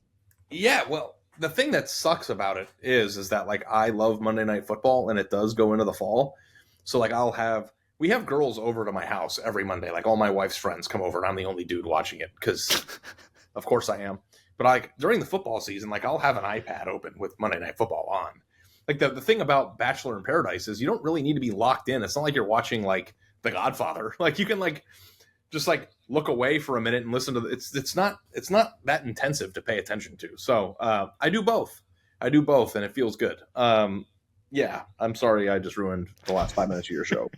Yeah, well, the thing that sucks about it is that, like, I love Monday Night Football, and it does go into the fall. So, like, we have girls over to my house every Monday. Like, all my wife's friends come over, and I'm the only dude watching it because, of course, I am. But, like, during the football season, like, I'll have an iPad open with Monday Night Football on. Like, the thing about Bachelor in Paradise is you don't really need to be locked in. It's not like you're watching, like, The Godfather. Like, you can, like, just, like, look away for a minute and listen to it's not that intensive to pay attention to. So I do both, and it feels good. Yeah, I'm sorry I just ruined the last 5 minutes of your show,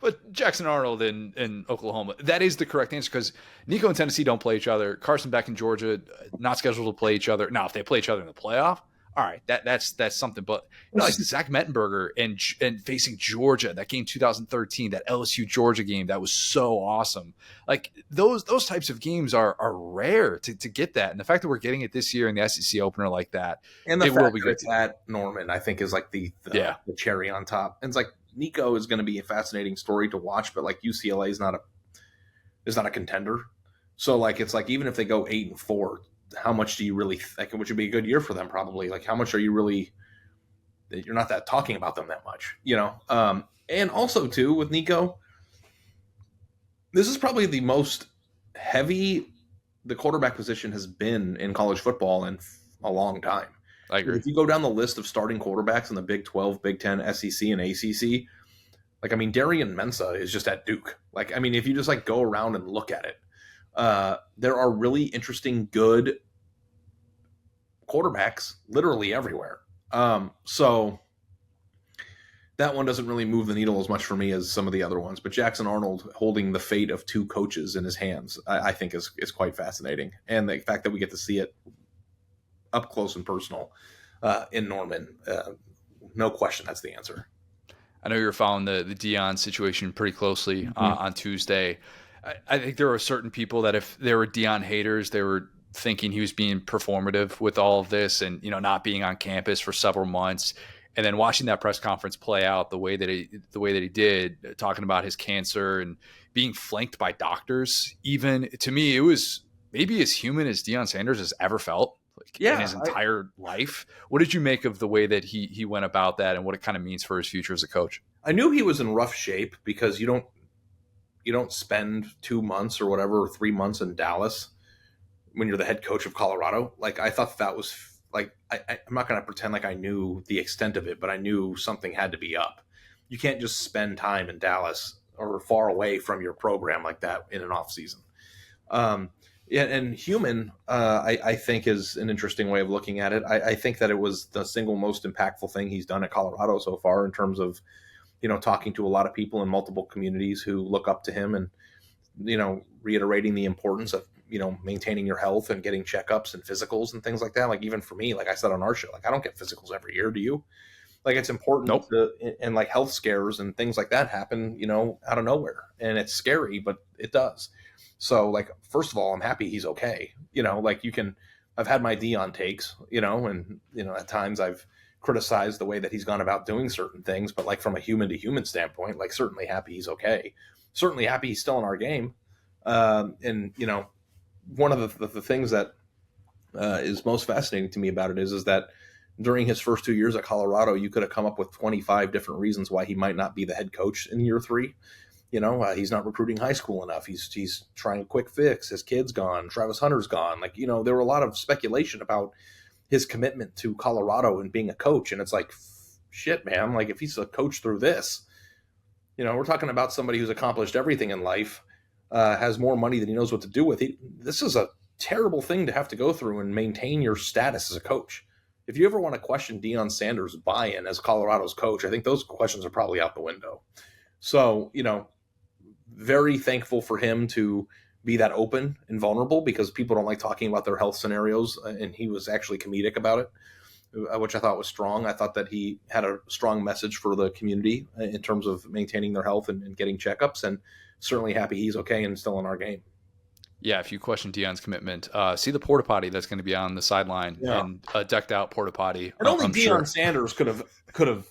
But Jackson Arnold in Oklahoma, that is the correct answer because Nico and Tennessee don't play each other. Carson Beck and Georgia not scheduled to play each other. Now, if they play each other in the playoff, all right, that's something. But like Zach Mettenberger and facing Georgia, that game 2013, that LSU Georgia game, that was so awesome. Like those types of games are rare to get that, and the fact that we're getting it this year in the SEC opener like that, and the it fact will be that good. it's at Norman, I think, is like the cherry on top. And it's like Nico is going to be a fascinating story to watch, but like UCLA is not a contender. So like it's like even if they go 8-4. How much do you really think, which would be a good year for them probably, like how much are you really, you're not that talking about them that much, and also too with Nico, this is probably the most heavy the quarterback position has been in college football in a long time. I agree. If you go down the list of starting quarterbacks in the Big 12, Big 10, SEC, and ACC, like, I mean, Darian Mensah is just at Duke. Like, I mean, if you just like go around and look at it, there are really interesting, good quarterbacks literally everywhere. So that one doesn't really move the needle as much for me as some of the other ones. But Jackson Arnold holding the fate of two coaches in his hands, I think is quite fascinating. And the fact that we get to see it up close and personal in Norman, no question that's the answer. I know you're following the Deion situation pretty closely on Tuesday. I think there were certain people that if they were Deion haters, they were thinking he was being performative with all of this and, not being on campus for several months. And then watching that press conference play out the way that he did, talking about his cancer and being flanked by doctors, even to me, it was maybe as human as Deion Sanders has ever felt in his entire life. What did you make of the way that he went about that and what it kind of means for his future as a coach? I knew he was in rough shape because you don't spend 2 months or whatever, or 3 months in Dallas when you're the head coach of Colorado. Like, I thought that was like, I'm not going to pretend like I knew the extent of it, but I knew something had to be up. You can't just spend time in Dallas or far away from your program like that in an off season. And human, I think is an interesting way of looking at it. I think that it was the single most impactful thing he's done at Colorado so far in terms of, talking to a lot of people in multiple communities who look up to him and, reiterating the importance of, maintaining your health and getting checkups and physicals and things like that. Like, even for me, like I said on our show, like I don't get physicals every year. Do you? Like, it's important and like health scares and things like that happen, out of nowhere, and it's scary, but it does. So like, first of all, I'm happy he's okay. I've had my Deion takes, and, at times I've criticized the way that he's gone about doing certain things, but like from a human to human standpoint, like certainly happy he's okay. Certainly happy he's still in our game. And, one of the things that is most fascinating to me about it is that during his first 2 years at Colorado, you could have come up with 25 different reasons why he might not be the head coach in year 3. He's not recruiting high school enough. He's trying a quick fix. His kid's gone. Travis Hunter's gone. Like, there were a lot of speculation about his commitment to Colorado and being a coach. And it's like, shit, man, like if he's a coach through this, we're talking about somebody who's accomplished everything in life, has more money than he knows what to do with. This is a terrible thing to have to go through and maintain your status as a coach. If you ever want to question Deion Sanders' buy-in as Colorado's coach, I think those questions are probably out the window. So, very thankful for him to be that open and vulnerable because people don't like talking about their health scenarios. And he was actually comedic about it, which I thought was strong. I thought that he had a strong message for the community in terms of maintaining their health and getting checkups, and certainly happy he's okay and still in our game. Yeah, if you question Deion's commitment, see the porta potty that's going to be on the sideline and a decked out porta potty. And only Deion Sanders could have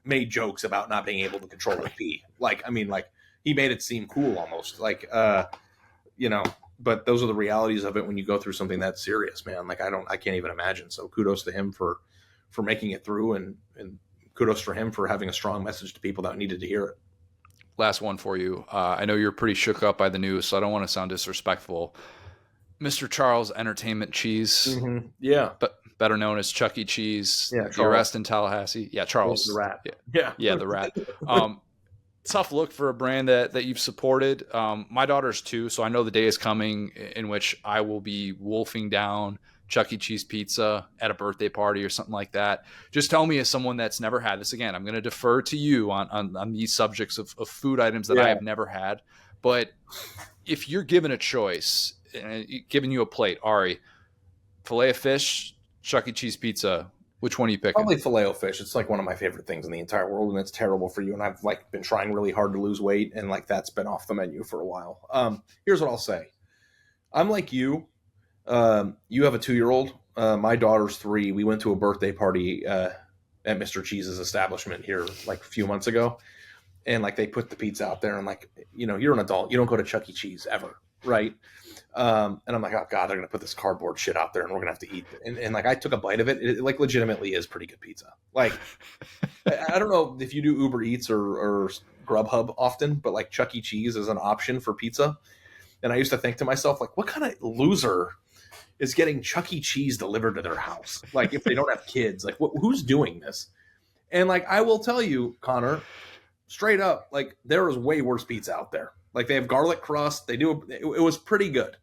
made jokes about not being able to control his pee. Like, I mean, like he made it seem cool almost. Like, but those are the realities of it when you go through something that serious, man. Like, I can't even imagine. So kudos to him for making it through, and kudos for him for having a strong message to people that needed to hear it. Last one for you. I know you're pretty shook up by the news, so I don't want to sound disrespectful. Mr. Charles Entertainment Cheese. Mm-hmm. Yeah. But better known as Chuck E. Cheese. Yeah, the arrest in Tallahassee. Yeah, Charles. The rat. Yeah, the rat. Tough look for a brand that you've supported. My daughter's 2, so I know the day is coming in which I will be wolfing down Chuck E. Cheese pizza at a birthday party or something like that. Just tell me, as someone that's never had this, again, I'm going to defer to you on these subjects of food items that I have never had. But if you're given a choice, giving you a plate, Ari, filet of fish, Chuck E. Cheese pizza, which one are you picking? Probably filet o fish. It's like one of my favorite things in the entire world, and it's terrible for you. And I've like been trying really hard to lose weight, and like that's been off the menu for a while. Here's what I'll say. I'm like you. You have a 2-year-old. My daughter's 3. We went to a birthday party at Mr. Cheese's establishment here like a few months ago, and like they put the pizza out there, and like, you know, you're an adult, you don't go to Chuck E. Cheese ever, right? And I'm like, oh god, they're gonna put this cardboard shit out there, and we're gonna have to eat it. And like I took a bite of it. It like legitimately is pretty good pizza. Like I don't know if you do Uber Eats or Grubhub often, but like Chuck E. Cheese is an option for pizza. And I used to think to myself, like, what kind of loser is getting Chuck E. Cheese delivered to their house? Like, if they don't have kids, like, who's doing this? And like, I will tell you, Connor, straight up, like, there is way worse pizza out there. Like, they have garlic crust. They do. It was pretty good.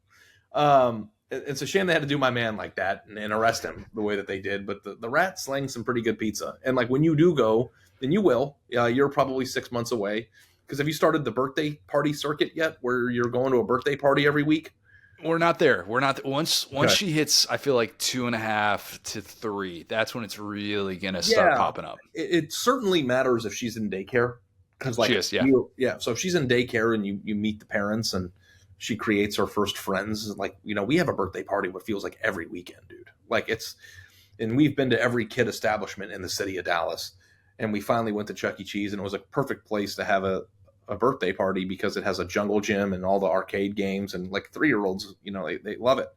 It's a shame they had to do my man like that and arrest him the way that they did. But the Rat slang some pretty good pizza. And like, when you do go, and you will, you're probably 6 months away. Because have you started the birthday party circuit yet, where you're going to a birthday party every week? We're not there. Once she hits, I feel like 2.5 to 3. That's when it's really gonna start popping up. It certainly matters if she's in daycare, because like she is, yeah. So if she's in daycare and you meet the parents and she creates her first friends, like, you know, we have a birthday party what feels like every weekend, dude. Like and we've been to every kid establishment in the city of Dallas, and we finally went to Chuck E. Cheese, and it was a perfect place to have a birthday party because it has a jungle gym and all the arcade games, and like 3-year-olds, you know, they love it.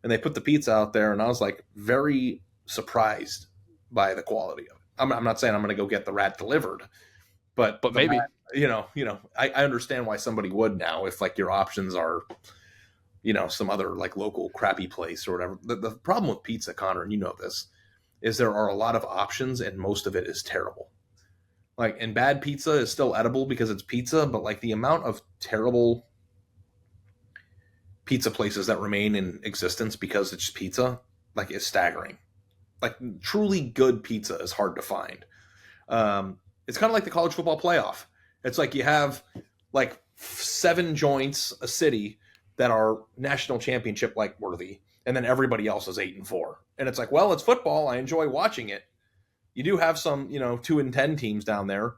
And they put the pizza out there, and I was like very surprised by the quality of it. I'm not saying I'm going to go get the Rat delivered, but maybe, Rat, I understand why somebody would now if like your options are, you know, some other like local crappy place or whatever. The problem with pizza, Connor, and you know this, is there are a lot of options and most of it is terrible. Like, and bad pizza is still edible because it's pizza, but like the amount of terrible pizza places that remain in existence because it's pizza, like, is staggering. Like, truly good pizza is hard to find. It's kind of like the college football playoff. It's like you have like 7 joints a city that are national championship like worthy, and then everybody else is 8-4. And it's like, well, it's football. I enjoy watching it. You do have some, 2-10 teams down there,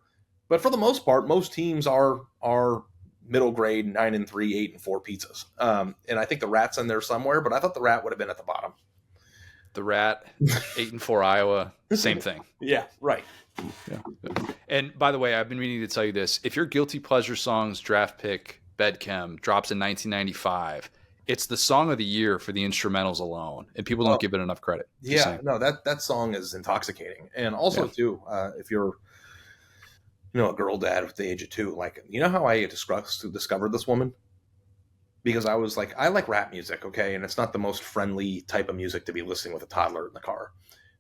but for the most part, most teams are middle grade 9-3, 8-4 pizzas. And I think the Rat's in there somewhere, but I thought the Rat would have been at the bottom. The Rat, 8-4 Iowa, same thing. Yeah, right. Yeah. And by the way, I've been meaning to tell you this: if your guilty pleasure songs draft pick Bedchem drops in 1995. It's the song of the year for the instrumentals alone, and people don't give it enough credit. Yeah, no, that song is intoxicating. And also, too, if you're, a girl dad at the age of 2, like, you know how I discovered this woman? Because I was like, I like rap music, okay? And it's not the most friendly type of music to be listening with a toddler in the car.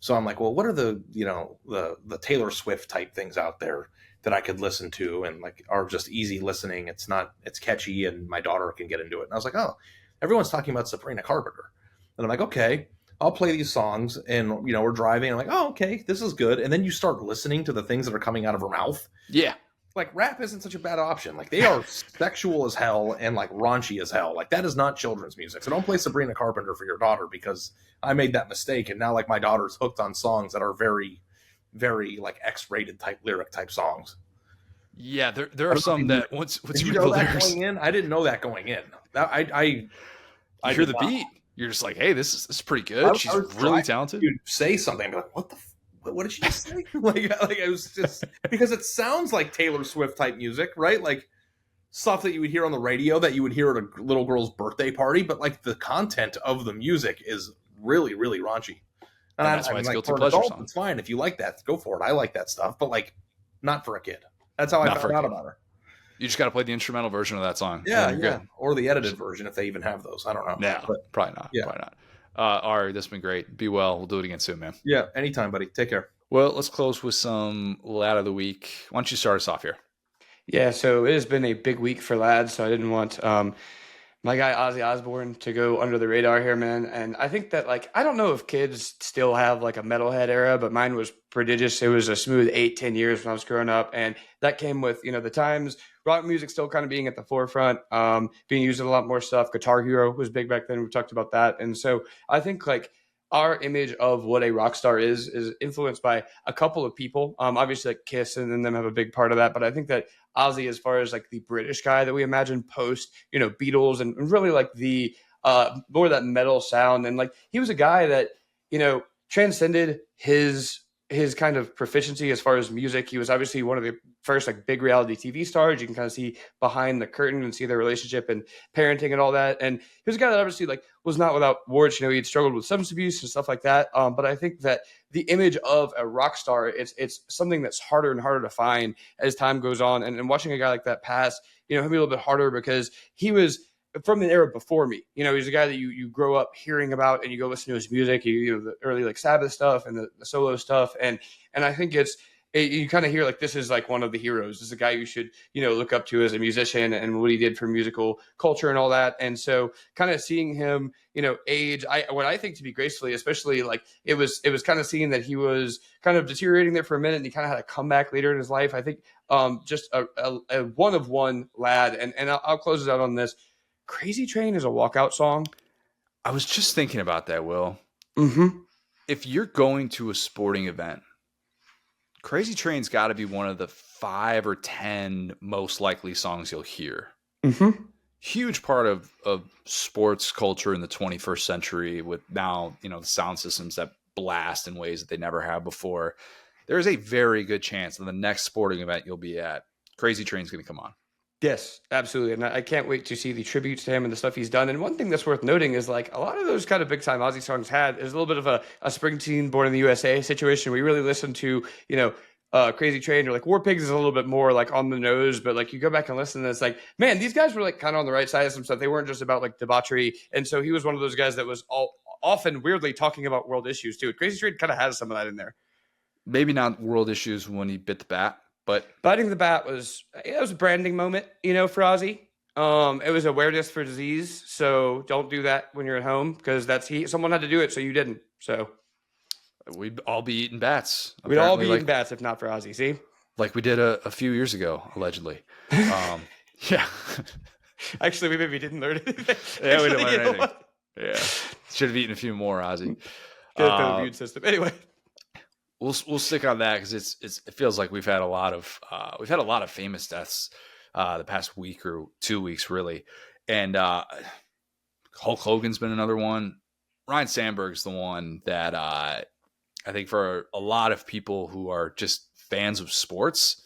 So I'm like, well, what are the Taylor Swift type things out there that I could listen to and like are just easy listening? It's catchy and my daughter can get into it. And I was like, oh, everyone's talking about Sabrina Carpenter. And I'm like, okay, I'll play these songs. And, we're driving. I'm like, oh, okay, this is good. And then you start listening to the things that are coming out of her mouth. Yeah. Like, rap isn't such a bad option. Like, they are sexual as hell and, like, raunchy as hell. Like, that is not children's music. So don't play Sabrina Carpenter for your daughter because I made that mistake. And now, like, my daughter's hooked on songs that are very, very, like, X-rated type lyric type songs. Yeah, there are some that once you know that going in, I didn't know that going in. I hear the beat. You're just like, hey, this is pretty good. She's really talented. You'd say something, like, what did she just say? like it was just because it sounds like Taylor Swift type music, right? Like stuff that you would hear on the radio that you would hear at a little girl's birthday party, but like the content of the music is really, really raunchy. And that's why it's guilty pleasure song. It's fine if you like that, go for it. I like that stuff, but like not for a kid. That's how I found out about her. You just got to play the instrumental version of that song. Yeah. Good. Or the edited version if they even have those. I don't know. No, probably not. Yeah. Probably not. Ari, this has been great. Be well. We'll do it again soon, man. Yeah, anytime, buddy. Take care. Well, let's close with some lad of the week. Why don't you start us off here? Yeah, so it has been a big week for lads, so I didn't want my My guy Ozzy Osbourne to go under the radar here, man. And I think that, like, I don't know if kids still have like a metalhead era, but mine was prodigious. It was a smooth 8-10 years when I was growing up, and that came with the times. Rock music still kind of being at the forefront, being used in a lot more stuff. Guitar Hero was big back then. We talked about that, and so I think like our image of what a rock star is influenced by a couple of people. Obviously, like Kiss and them have a big part of that, but I think that Ozzy, as far as like the British guy that we imagine post, Beatles and really like the more of that metal sound, and like he was a guy that transcended his kind of proficiency as far as music. He was obviously one of the first like big reality TV stars. You can kind of see behind the curtain and see their relationship and parenting and all that. And he was a guy that obviously like was not without warts. He'd struggled with substance abuse and stuff like that. But I think that the image of a rock star, it's something that's harder and harder to find as time goes on. And watching a guy like that pass, hit me a little bit harder because he was from the era before me. He's a guy that you grow up hearing about and you go listen to his music, the early like Sabbath stuff and the solo stuff. And I think you kind of hear like this is like one of the heroes. This is a guy you should, look up to as a musician and what he did for musical culture and all that. And so kind of seeing him, age, what I think to be gracefully, especially like it was kind of seeing that he was kind of deteriorating there for a minute and he kind of had a comeback later in his life. I think just a one of one lad. And I'll close it out on this. Crazy Train is a walkout song. I was just thinking about that, Will. Mm-hmm. If you're going to a sporting event, Crazy Train's got to be one of the 5 or 10 most likely songs you'll hear. Mm-hmm. Huge part of sports culture in the 21st century with now, the sound systems that blast in ways that they never have before. There's a very good chance that the next sporting event you'll be at, Crazy Train's going to come on. Yes, absolutely. And I can't wait to see the tributes to him and the stuff he's done. And one thing that's worth noting is like a lot of those kind of big time Ozzy songs is a little bit of a Springsteen Born in the USA situation. We really listen to, Crazy Train or like War Pigs is a little bit more like on the nose, but like you go back and listen and it's like, man, these guys were like kind of on the right side of some stuff. They weren't just about like debauchery. And so he was one of those guys that was often weirdly talking about world issues too. Crazy Train kind of has some of that in there. Maybe not world issues when he bit the bat. But biting the bat was a branding moment, for Ozzy. It was awareness for disease. So don't do that when you're at home because someone had to do it. So you didn't. So we'd all be eating bats. We'd all be eating bats if not for Ozzy. See, like we did a few years ago, allegedly. Yeah. Actually, we maybe didn't learn anything. Yeah, we didn't learn anything. Yeah. Should have eaten a few more, Ozzy. Get the immune system. Anyway. We'll stick on that because it feels like we've had a lot of famous deaths the past week or 2 weeks really, and Hulk Hogan's been another one. Ryan Sandberg's the one that I think for a lot of people who are just fans of sports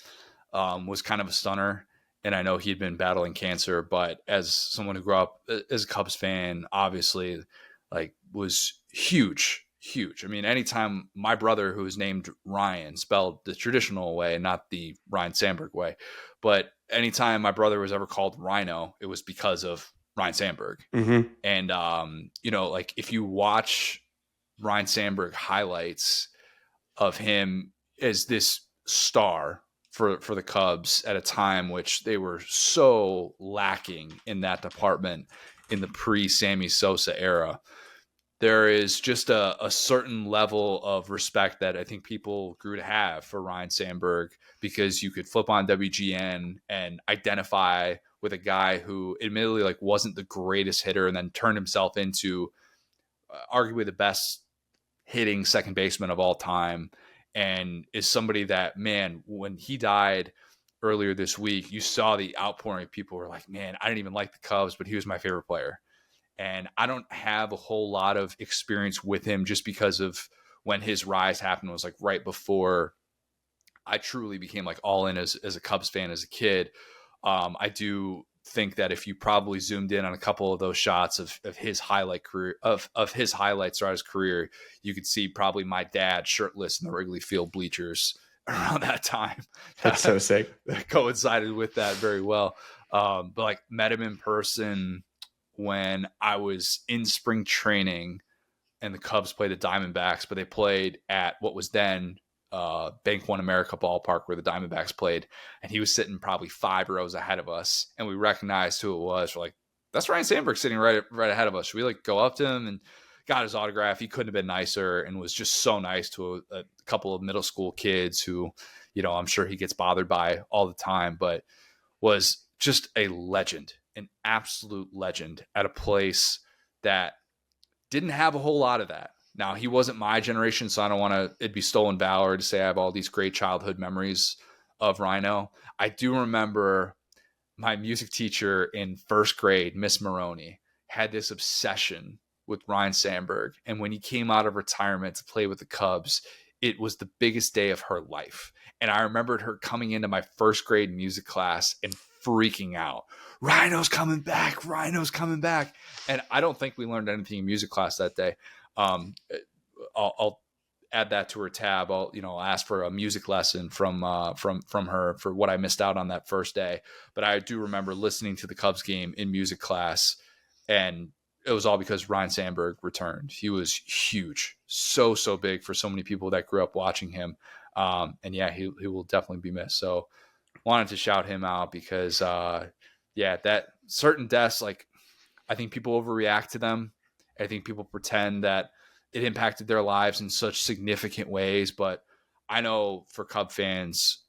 was kind of a stunner. And I know he'd been battling cancer, but as someone who grew up as a Cubs fan, obviously like was huge. I mean, anytime my brother, who is named Ryan, spelled the traditional way, not the Ryan Sandberg way, but anytime my brother was ever called Rhino, it was because of Ryan Sandberg. Mm-hmm. And, like if you watch Ryan Sandberg highlights of him as this star for the Cubs at a time which they were so lacking in that department in the pre-Sammy Sosa era, there is just a certain level of respect that I think people grew to have for Ryan Sandberg because you could flip on WGN and identify with a guy who admittedly like wasn't the greatest hitter and then turned himself into arguably the best hitting second baseman of all time and is somebody that, man, when he died earlier this week, you saw the outpouring of people who were like, man, I didn't even like the Cubs, but he was my favorite player. And I don't have a whole lot of experience with him just because of when his rise happened was like right before I truly became like all in as a Cubs fan as a kid. I do think that if you probably zoomed in on a couple of those shots of his highlight career of his highlights throughout his career, you could see probably my dad shirtless in the Wrigley Field bleachers around that time. That's so sick. That coincided with that very well. But like met him in person when I was in spring training and the Cubs played the Diamondbacks, but they played at what was then Bank One America ballpark where the Diamondbacks played. And he was sitting probably 5 rows ahead of us. And we recognized who it was. We're like, that's Ryan Sandberg sitting right ahead of us. Should we like go up to him and got his autograph? He couldn't have been nicer and was just so nice to a couple of middle school kids who, I'm sure he gets bothered by all the time, but was just a legend, an absolute legend at a place that didn't have a whole lot of that. Now, he wasn't my generation, so I don't want to, it'd be stolen valor to say I have all these great childhood memories of Rhino. I do remember my music teacher in first grade, Miss Maroney, had this obsession with Ryan Sandberg. And when he came out of retirement to play with the Cubs, it was the biggest day of her life. And I remembered her coming into my first grade music class and freaking out. Rhino's coming back. Rhino's coming back. And I don't think we learned anything in music class that day. I'll add that to her tab. I'll ask for a music lesson from her for what I missed out on that first day. But I do remember listening to the Cubs game in music class, and it was all because Ryan Sandberg returned. He was huge, so big for so many people that grew up watching him. And yeah, he will definitely be missed. So wanted to shout him out because that certain deaths, like I think people overreact to them. I think people pretend that it impacted their lives in such significant ways, but I know for Cub fans,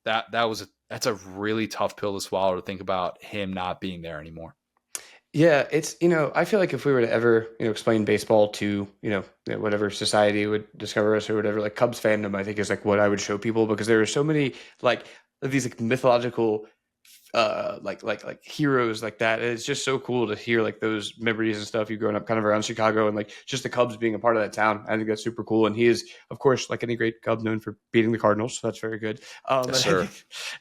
that's a really tough pill to swallow to think about him not being there anymore. Yeah, it's, I feel like if we were to ever, explain baseball to, whatever society would discover us or whatever, like Cubs fandom, I think is like what I would show people, because there are so many like these like mythological like heroes like that. It's just so cool to hear like those memories and stuff. You growing up kind of around Chicago and like just the Cubs being a part of that town. I think that's super cool. And he is, of course, like any great Cub, known for beating the Cardinals. So that's very good. Yes, sir.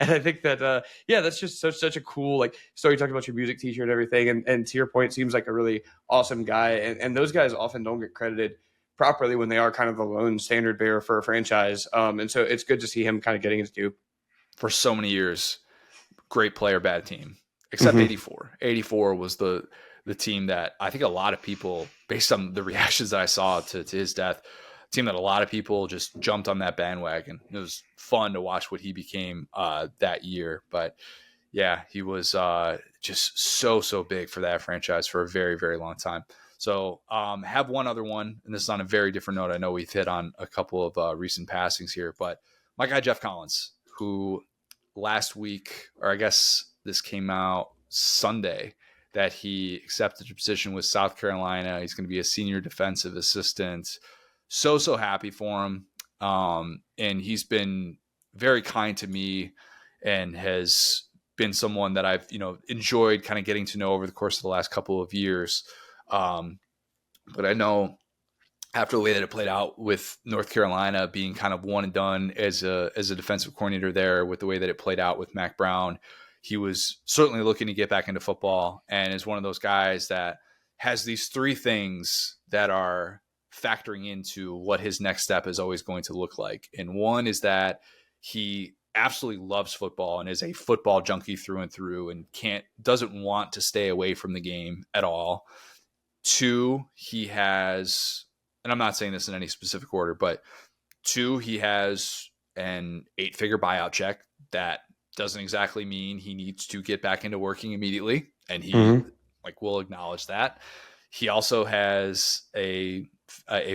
I think that that's just such a cool like story. Talking about your music teacher and everything. And to your point, seems like a really awesome guy. And those guys often don't get credited properly when they are kind of the lone standard bearer for a franchise. And so it's good to see him kind of getting his due. For so many years, great player, bad team, except 84. 84 was the team that I think a lot of people, based on the reactions that I saw to his death, team that a lot of people just jumped on that bandwagon. It was fun to watch what he became that year. But yeah, he was just so big for that franchise for a very, very long time. So have one other one, and this is on a very different note. I know we've hit on a couple of recent passings here, but my guy Jeff Collins, who last week, or I guess this came out Sunday, that he accepted a position with South Carolina. He's going to be a senior defensive assistant. So happy for him. And he's been very kind to me and has been someone that I've, enjoyed kind of getting to know over the course of the last couple of years. But I know after the way that it played out with North Carolina being kind of one and done as a defensive coordinator there, with the way that it played out with Mac Brown, he was certainly looking to get back into football, and is one of those guys that has these three things that are factoring into what his next step is always going to look like. And one is that he absolutely loves football and is a football junkie through and through, and doesn't want to stay away from the game at all. Two, he has, and I'm not saying this in any specific order, but two, he has an 8-figure buyout check. That doesn't exactly mean he needs to get back into working immediately, and he will acknowledge that. He also has a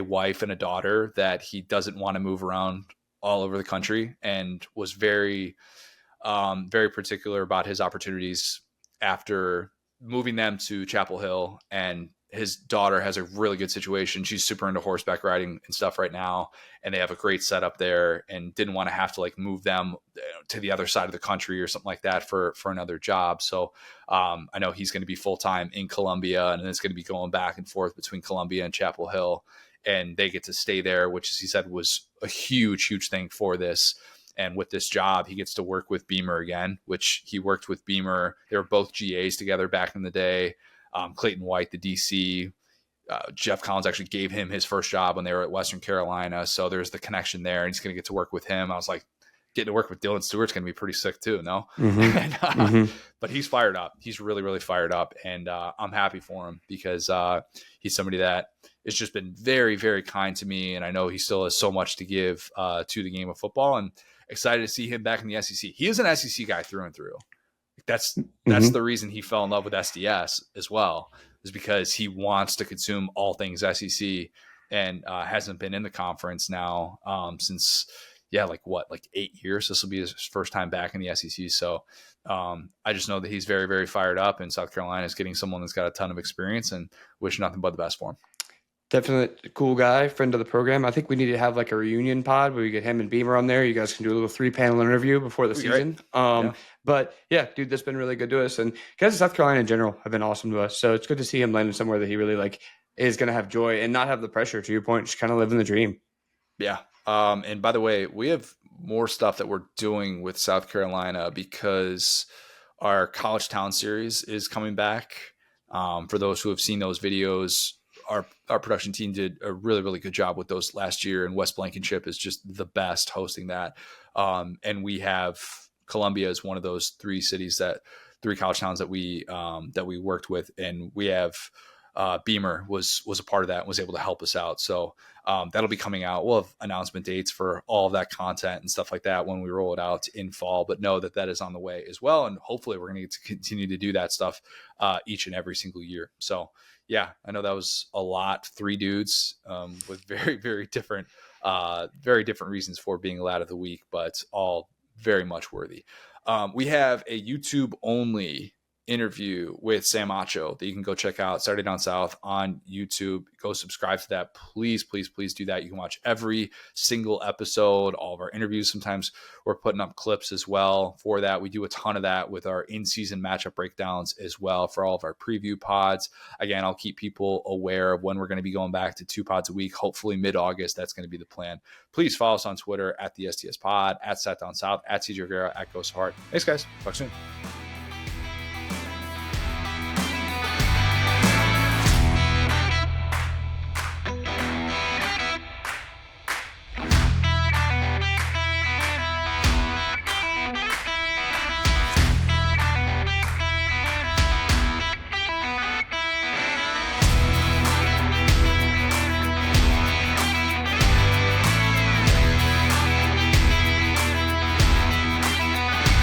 wife and a daughter that he doesn't want to move around all over the country, and was very, very particular about his opportunities after moving them to Chapel Hill. And his daughter has a really good situation. She's super into horseback riding and stuff right now, and they have a great setup there, and didn't want to have to like move them to the other side of the country or something like that for another job. So I know he's going to be full-time in Columbia, and it's going to be going back and forth between Columbia and Chapel Hill, and they get to stay there, which, as he said, was a huge thing for this. And with this job, he gets to work with Beamer again, which he worked with Beamer. They were both GAs together back in the day. Clayton White, the DC, Jeff Collins actually gave him his first job when they were at Western Carolina. So there's the connection there, and he's going to get to work with him. I was like, getting to work with Dylan Stewart's going to be pretty sick too, no? But he's fired up. He's really fired up, and I'm happy for him, because he's somebody that has just been very, very kind to me, and I know he still has so much to give to the game of football, and excited to see him back in the SEC. He is an SEC guy through and through. That's the reason he fell in love with SDS as well, is because he wants to consume all things SEC and hasn't been in the conference now since like 8 years. This will be his first time back in the SEC. So I just know that he's very, very fired up, and South Carolina is getting someone that's got a ton of experience, and wish nothing but the best for him. Definitely a cool guy, friend of the program. I think we need to have like a reunion pod where we get him and Beamer on there. You guys can do a little 3-panel interview before the season. But yeah, dude, that's been really good to us. And guys in South Carolina in general have been awesome to us. So it's good to see him landing somewhere that he really like is going to have joy and not have the pressure, to your point, just kind of living the dream. Yeah. And by the way, we have more stuff that we're doing with South Carolina because our College Town series is coming back. For those who have seen those videos, our production team did a really, really good job with those last year, and West Blankenship is just the best hosting that. And we have Columbia as one of those three college towns that we worked with, and we have Beamer was a part of that and was able to help us out. So that'll be coming out. We'll have announcement dates for all of that content and stuff like that when we roll it out in fall, but know that is on the way as well. And hopefully we're going to get to continue to do that stuff each and every single year. So yeah, I know that was a lot, 3 dudes with very, very different reasons for being lad of the week, but all very much worthy. We have a YouTube only interview with Sam Acho that you can go check out, Saturday Down South on YouTube. Go subscribe to that. Please, please, please do that. You can watch every single episode, all of our interviews. Sometimes we're putting up clips as well for that. We do a ton of that with our in-season matchup breakdowns as well for all of our preview pods. Again, I'll keep people aware of when we're going to be going back to 2 pods a week. Hopefully mid-August, that's going to be the plan. Please follow us on Twitter at the STS Pod, at Sat Down South, at CJ Rivera, at Ghost Heart. Thanks, guys. Talk soon.